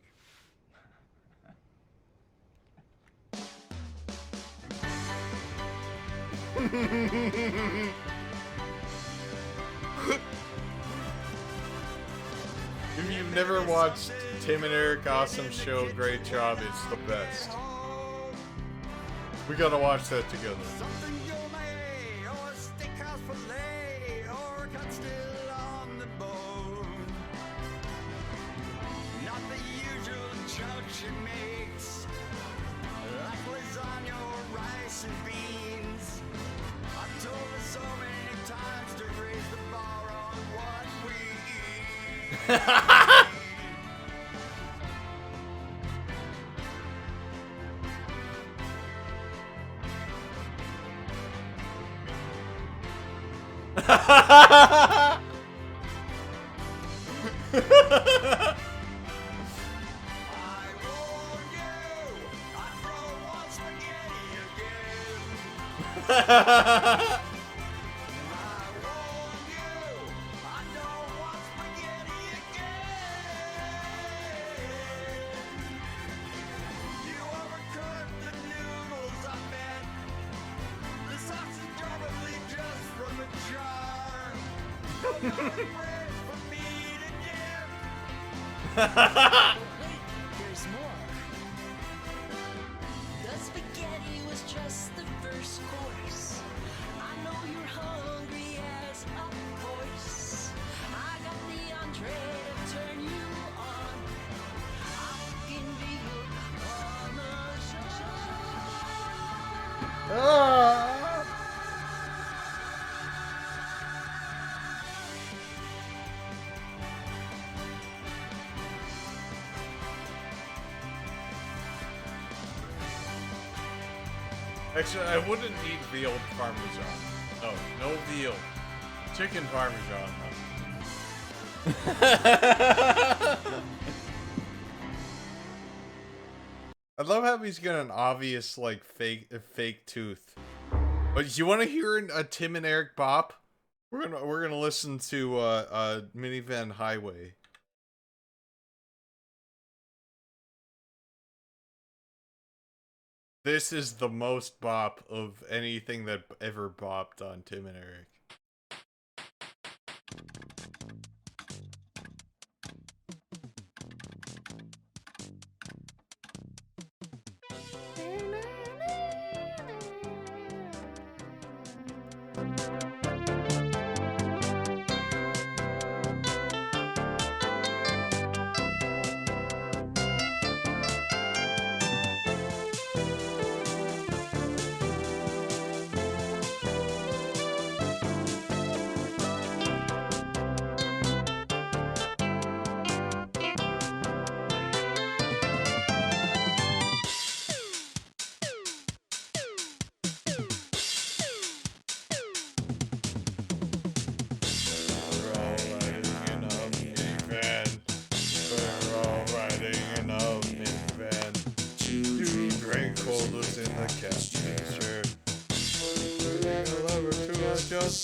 Speaker 2: If you've never watched Tim and Eric Awesome Show, great job. It's the best. We gotta watch that together.
Speaker 10: Not the usual junk she makes, like lasagna or rice and beans. I've told her so many times to raise the bar on what we eat. There's more. The spaghetti was just the first course. I know you're hungry as a horse. I got the entree to turn you on. I can be on the show.
Speaker 2: Actually, I wouldn't eat veal parmesan. No, no veal. Chicken parmesan, though. I love how he's got an obvious, like, fake tooth. But you want to hear a Tim and Eric bop? We're gonna listen to Minivan Highway. This is the most bop of anything that ever bopped on Tim and Eric.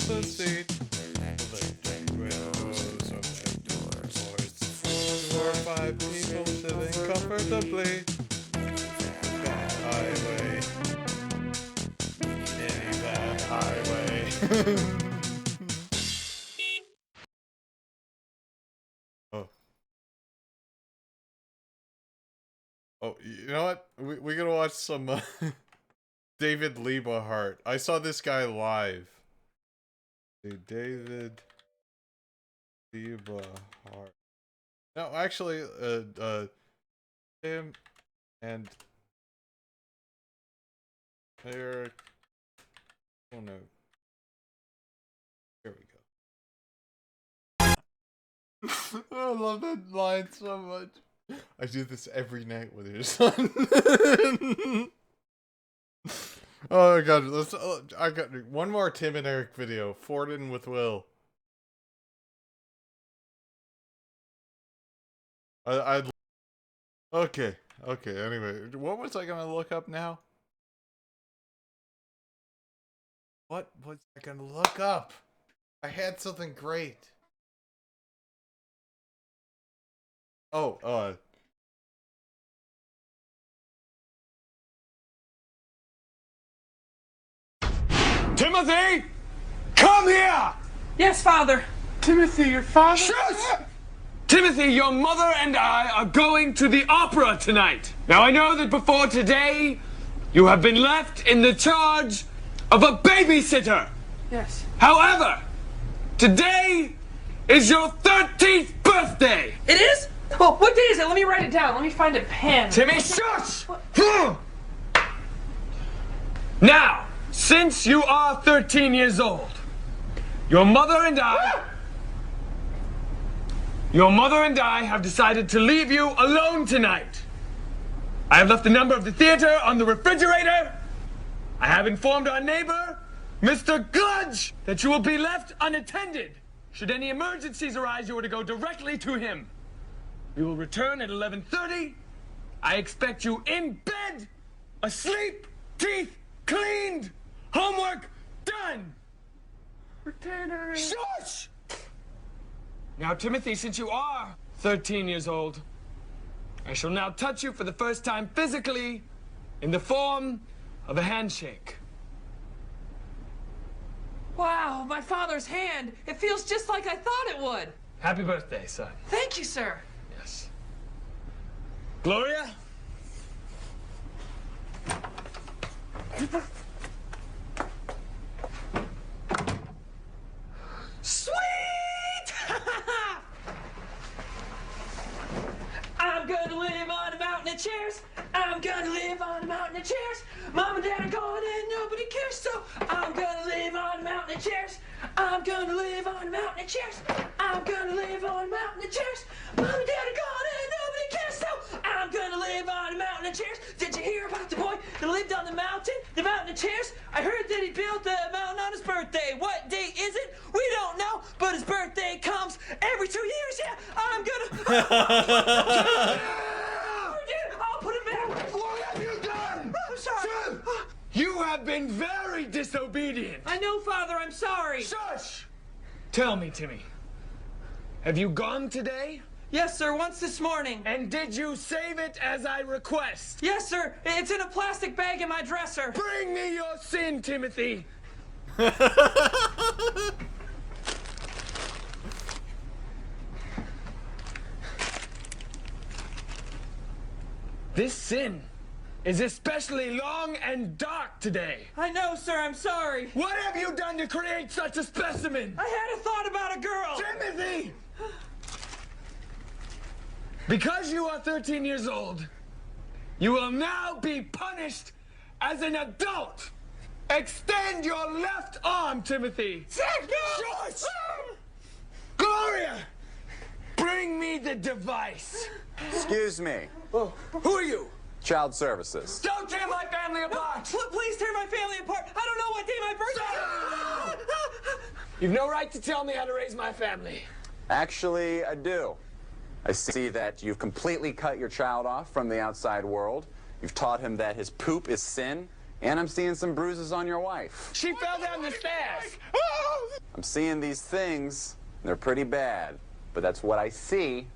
Speaker 2: The seat. 4 or 5 people sitting comfortably. Van highway. Any van highway. You know what? We're gonna watch some David Liebehart. I saw this guy live. David Liebehart. No, actually, him and Eric. Oh no. Here we go. I love that line so much. I do this every night with your son. Oh my god, let's. I got one more Tim and Eric video. Fordin with Will. I'd. Okay. Anyway, what was I gonna look up now? What was I gonna look up? I had something great. Oh,
Speaker 10: Timothy! Come here!
Speaker 16: Yes, Father.
Speaker 10: Timothy, your father? Shush! Timothy, your mother and I are going to the opera tonight. Now, I know that before today, you have been left in the charge of a babysitter.
Speaker 16: Yes.
Speaker 10: However, today is your 13th birthday.
Speaker 16: It is? Well, what day is it? Let me write it down. Let me find a pen.
Speaker 10: Timmy, shush! Now, since you are 13 years old, your mother and I have decided to leave you alone tonight. I have left the number of the theater on the refrigerator. I have informed our neighbor, Mr. Gudge, that you will be left unattended. Should any emergencies arise, you are to go directly to him. We will return at 11:30. I expect you in bed, asleep, teeth cleaned, homework done.
Speaker 16: Retainer.
Speaker 10: Shush! Now, Timothy, since you are 13 years old, I shall now touch you for the first time physically in the form of a handshake.
Speaker 16: Wow, my father's hand. It feels just like I thought it would.
Speaker 10: Happy birthday, son.
Speaker 16: Thank you, sir.
Speaker 10: Yes. Gloria?
Speaker 16: Sweet! I'm gonna live on a mountain of chairs. I'm gonna live on a mountain of chairs. Mom and Dad are gone and nobody cares, so I'm gonna live on a mountain of chairs. I'm gonna live on a mountain of chairs. I'm gonna live on a mountain of chairs. Mom and Dad are gone and nobody cares, so I'm gonna live on a mountain of chairs. Did you hear about the boy that lived on the mountain of chairs? I heard that he built a mountain on his birthday. What date is it? We don't know, but his birthday comes every 2 years. Yeah, I'm gonna. I'll put him back.
Speaker 10: What have you done?
Speaker 16: I'm sorry.
Speaker 10: You have been very disobedient.
Speaker 16: I know, Father. I'm sorry.
Speaker 10: Shush! Tell me, Timmy. Have you gone today?
Speaker 16: Yes, sir. Once this morning.
Speaker 10: And did you save it as I request?
Speaker 16: Yes, sir. It's in a plastic bag in my dresser.
Speaker 10: Bring me your sin, Timothy. This sin is especially long and dark today.
Speaker 16: I know, sir. I'm sorry.
Speaker 10: What have you done to create such a specimen?
Speaker 16: I had a thought about a girl.
Speaker 10: Timothy! Because you are 13 years old, you will now be punished as an adult. Extend your left arm, Timothy. Shush! Gloria! Bring me the device.
Speaker 17: Excuse me.
Speaker 10: Oh, who are you?
Speaker 17: Child Services.
Speaker 10: Don't tear my family apart!
Speaker 16: Please tear my family apart. I don't know what day my birthday is.
Speaker 10: You've no right to tell me how to raise my family.
Speaker 17: Actually, I do. I see that you've completely cut your child off from the outside world. You've taught him that his poop is sin, and I'm seeing some bruises on your wife.
Speaker 10: She fell down the stairs.
Speaker 17: I'm seeing these things. They're pretty bad, but that's what I see.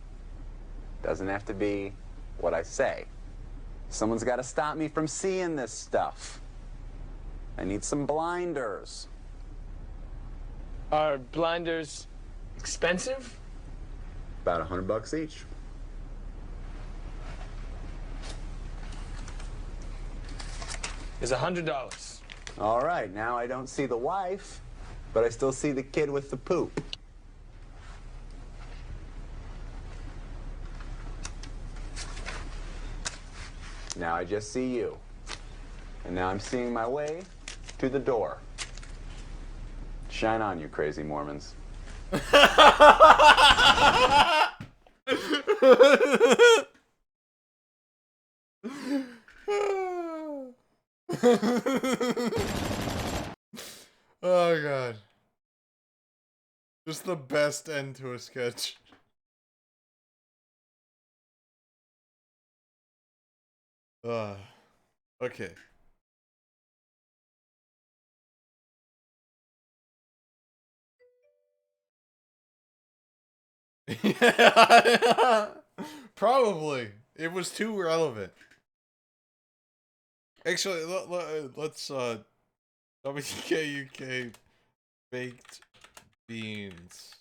Speaker 17: Doesn't have to be what I say. Someone's got to stop me from seeing this stuff. I need some blinders.
Speaker 10: Are blinders expensive?
Speaker 17: About $100 each.
Speaker 16: is $100.
Speaker 17: All right, now I don't see the wife, but I still see the kid with the poop. Now I just see you. And now I'm seeing my way to the door. Shine on, you crazy Mormons.
Speaker 2: Oh god. Just the best end to a sketch. Okay. Yeah. Probably. It was too relevant. Actually, let's WKUK baked beans.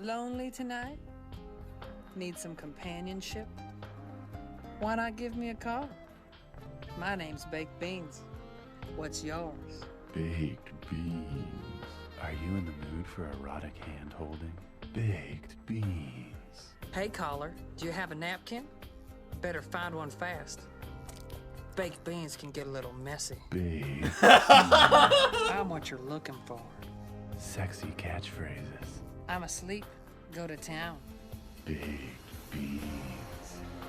Speaker 1: Lonely tonight? Need some companionship? Why not give me a call? My name's Baked Beans. What's yours?
Speaker 3: Baked beans. Are you in the mood for erotic hand-holding? Baked beans.
Speaker 1: Hey, caller, do you have a napkin? Better find one fast. Baked beans can get a little messy.
Speaker 3: Baked
Speaker 1: I'm what you're looking for.
Speaker 3: Sexy catchphrases.
Speaker 1: I'm asleep. Go to town.
Speaker 3: Baked beans.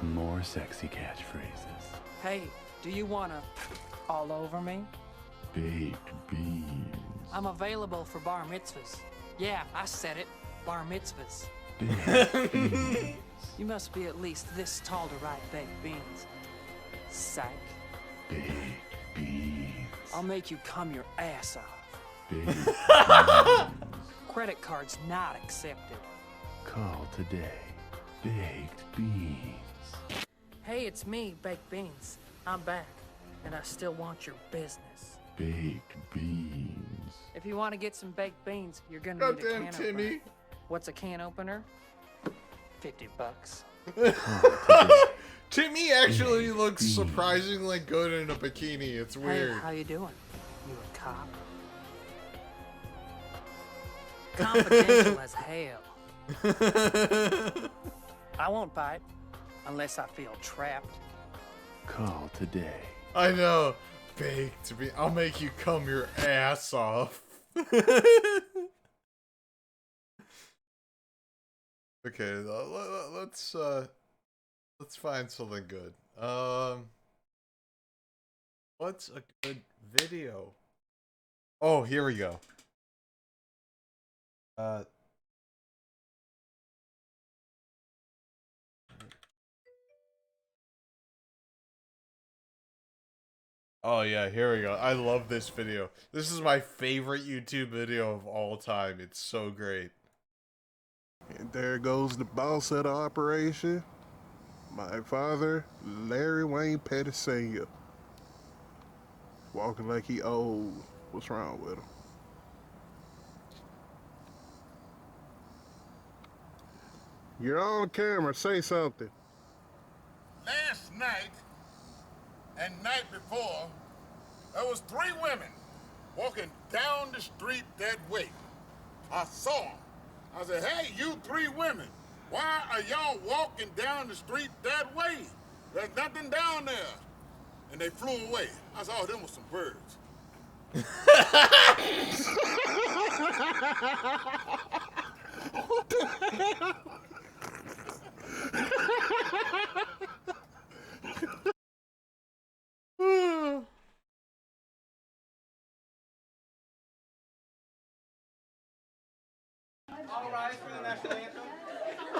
Speaker 3: More sexy catchphrases.
Speaker 1: Hey, do you wanna all over me?
Speaker 3: Baked beans.
Speaker 1: I'm available for bar mitzvahs. Yeah, I said it. Bar mitzvahs.
Speaker 3: Baked beans.
Speaker 1: You must be at least this tall to write baked beans. Psych.
Speaker 3: Baked beans.
Speaker 1: I'll make you cum your ass off.
Speaker 3: Baked beans.
Speaker 1: Credit cards not accepted.
Speaker 3: Call today. Baked beans.
Speaker 1: Hey, it's me, Baked Beans. I'm back, and I still want your business.
Speaker 3: Baked beans.
Speaker 1: If you want to get some baked beans, you're gonna need a
Speaker 2: Goddamn
Speaker 1: can
Speaker 2: Timmy.
Speaker 1: opener. What's a can opener? $50.
Speaker 2: Timmy actually looks surprisingly good in a bikini. It's weird.
Speaker 1: Hey, how you doing? You a cop? Confidential as hell. I won't bite unless I feel trapped.
Speaker 3: Call today.
Speaker 2: I know. Baked beans. I'll make you cum your ass off. Okay, let's find something good. What's a good video? Oh, here we go. Oh yeah, here we go. I love this video. This is my favorite YouTube video of all time. It's so great.
Speaker 18: And there goes the boss of the operation, my father, Larry Wayne Petty Sr. Walking like he old. What's wrong with him? You're on camera. Say something.
Speaker 19: Last night and night before, there was 3 women walking down the street that way. I saw them. I said, hey, you 3 women, why are y'all walking down the street that way? There's nothing down there. And they flew away. I said, oh, them was some birds.
Speaker 18: What the hell?
Speaker 20: All rise for the national anthem.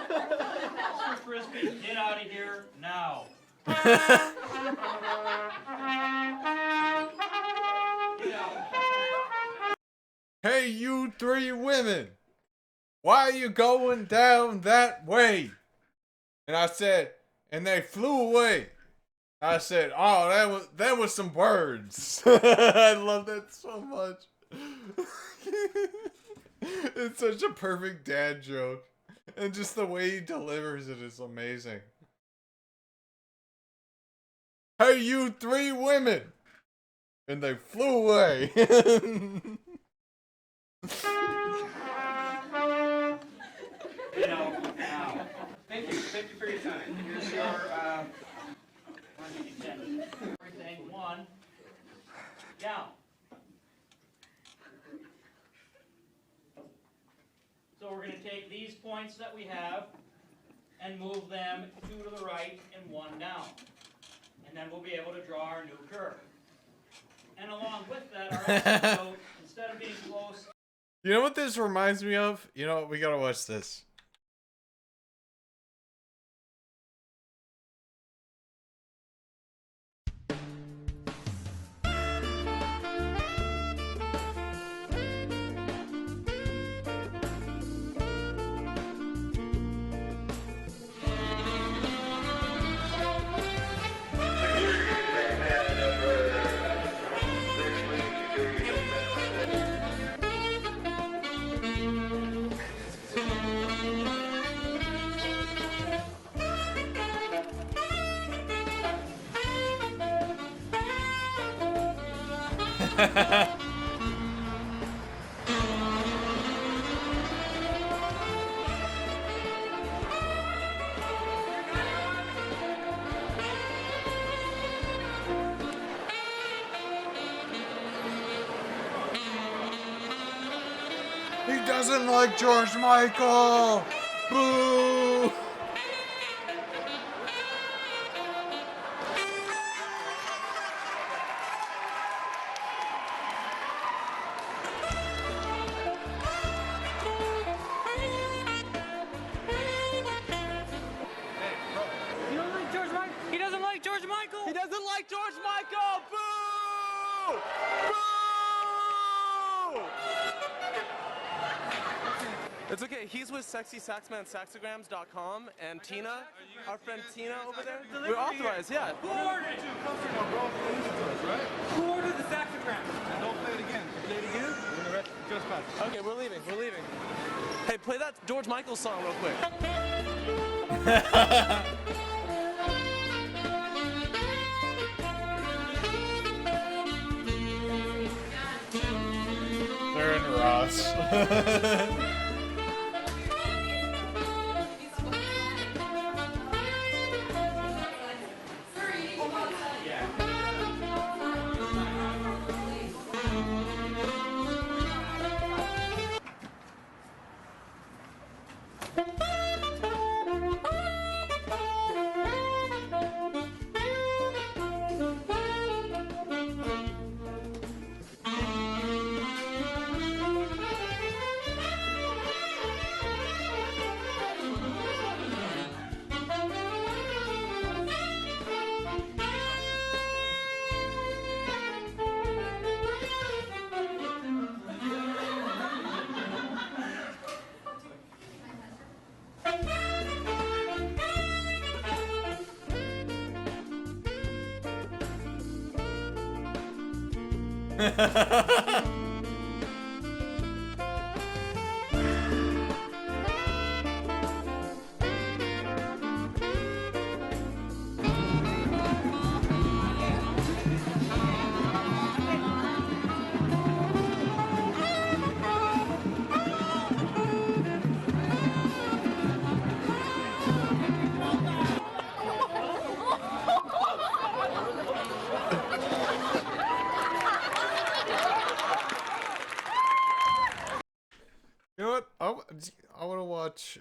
Speaker 20: Mr. Frisbee, get out of here now.
Speaker 2: Hey, you 3 women! Why are you going down that way? And I said, and they flew away. I said, oh, that was some birds. I love that so much. It's such a perfect dad joke. And just the way he delivers it is amazing. Hey, you 3 women! And they flew away.
Speaker 20: Thank you for your time. Here's your, everything, 1, down. So we're going to take these points that we have and move them 2 to the right and 1 down. And then we'll be able to draw our new curve. And along with that, our asymptote, instead of being close.
Speaker 2: You know what this reminds me of? You know what? We gotta watch this. He doesn't like George Michael! Boo!
Speaker 16: You don't like George Michael? He doesn't like George Michael!
Speaker 10: He doesn't like George Michael! Boo! Boo! It's okay. He's with SexySaxmanSaxograms.com and Tina, our friend Tina over there. We're authorized, yeah.
Speaker 16: Who ordered it? Who ordered the saxogram?
Speaker 10: Don't play it again. Play it again? We're gonna arrest you. Trespass. Okay, we're leaving. We're leaving. Hey, play that George Michael song real quick.
Speaker 2: They're in Ross. You know what? I want to watch,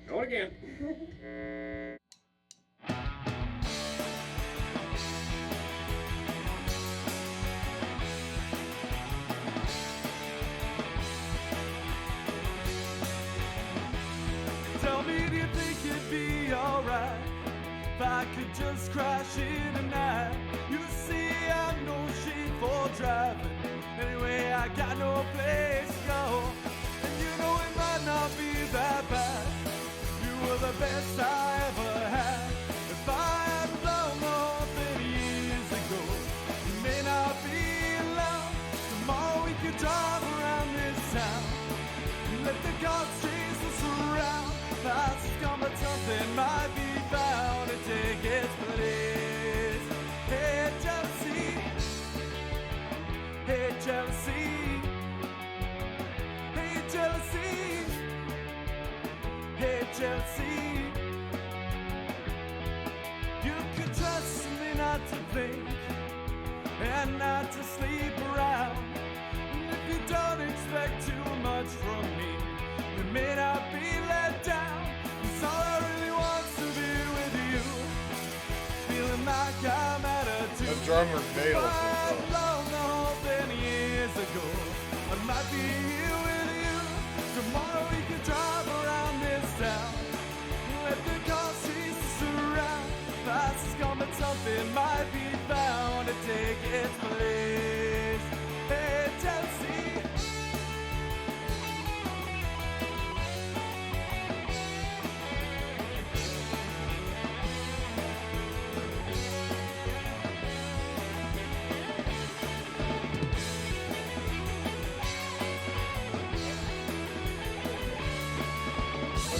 Speaker 20: Go again.
Speaker 10: Tell me, do you think it'd be alright if I could just crash in tonight? You see, I'm no shame for driving. Anyway, I got no place to go. And you know it might not be that bad. You were the best I ever had. If I hadn't blown more to think and not to sleep around. And if you don't expect too much from me, you may not be let down. 'Cause all I really want to be with you, feeling like I'm at a two.
Speaker 2: The drummer nails it
Speaker 10: I've blown the whole thing years ago. I'd like to be here with you. Tomorrow we could drive around this town. Let the car cease to surround. Fast is gone, but something might be found to take its place. Hey, Chelsea.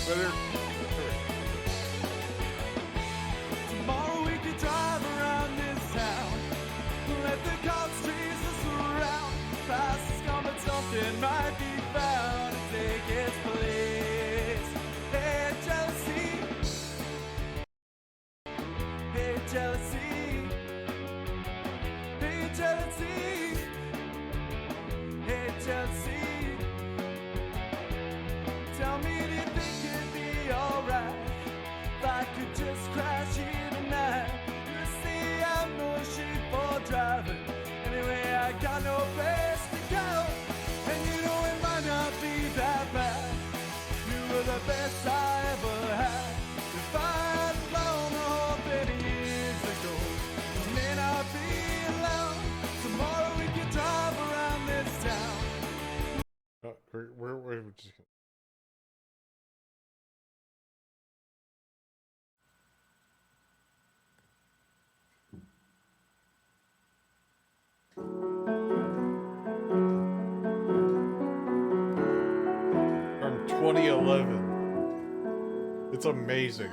Speaker 2: Better.
Speaker 10: Tomorrow we could drive around this town. Let the cops chase us around. Fast is gone, but something might be found to take its place. Hey, jealousy. Hey, jealousy. Hey, jealousy. Hey, jealousy. Tell me, do you think it'd be alright if I could just crash here tonight? You see, I'm no shape for driving. Anyway, I got no place to go, and you know it might not be that bad. You were the best I ever had. If I had blown the whole thing years ago, you may not be alone. Tomorrow we could drive around this town.
Speaker 2: We're just. From 2011. It's amazing.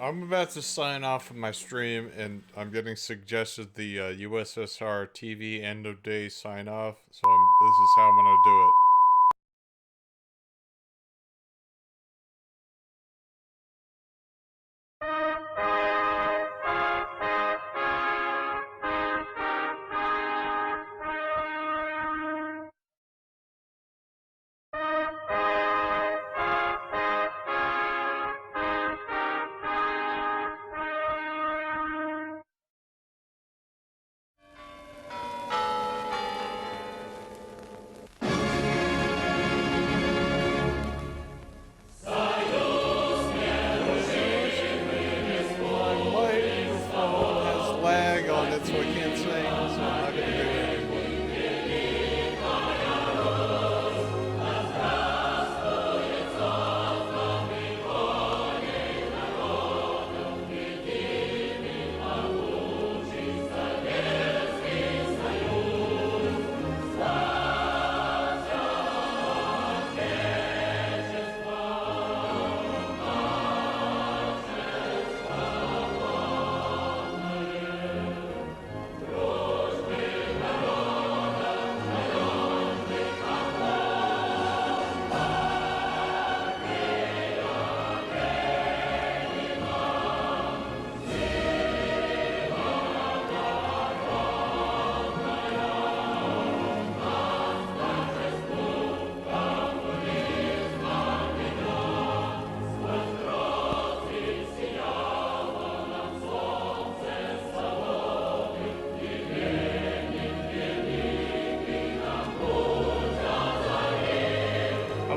Speaker 2: I'm about to sign off of my stream, and I'm getting suggested the USSR TV end of day sign off, so this is how I'm gonna do it.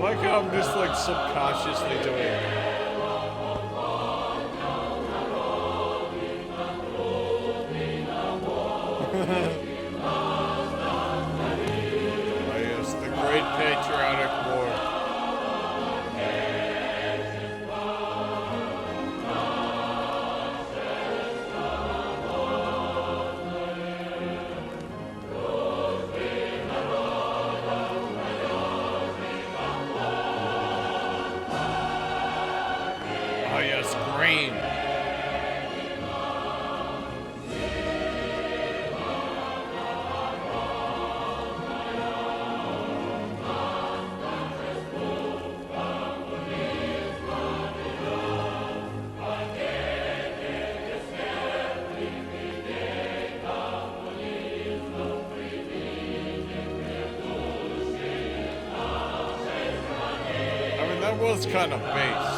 Speaker 2: like how I'm just like subconsciously doing it. Oh yes, the Great Patriotic War. Oh yes, green. I mean, that was kind of base.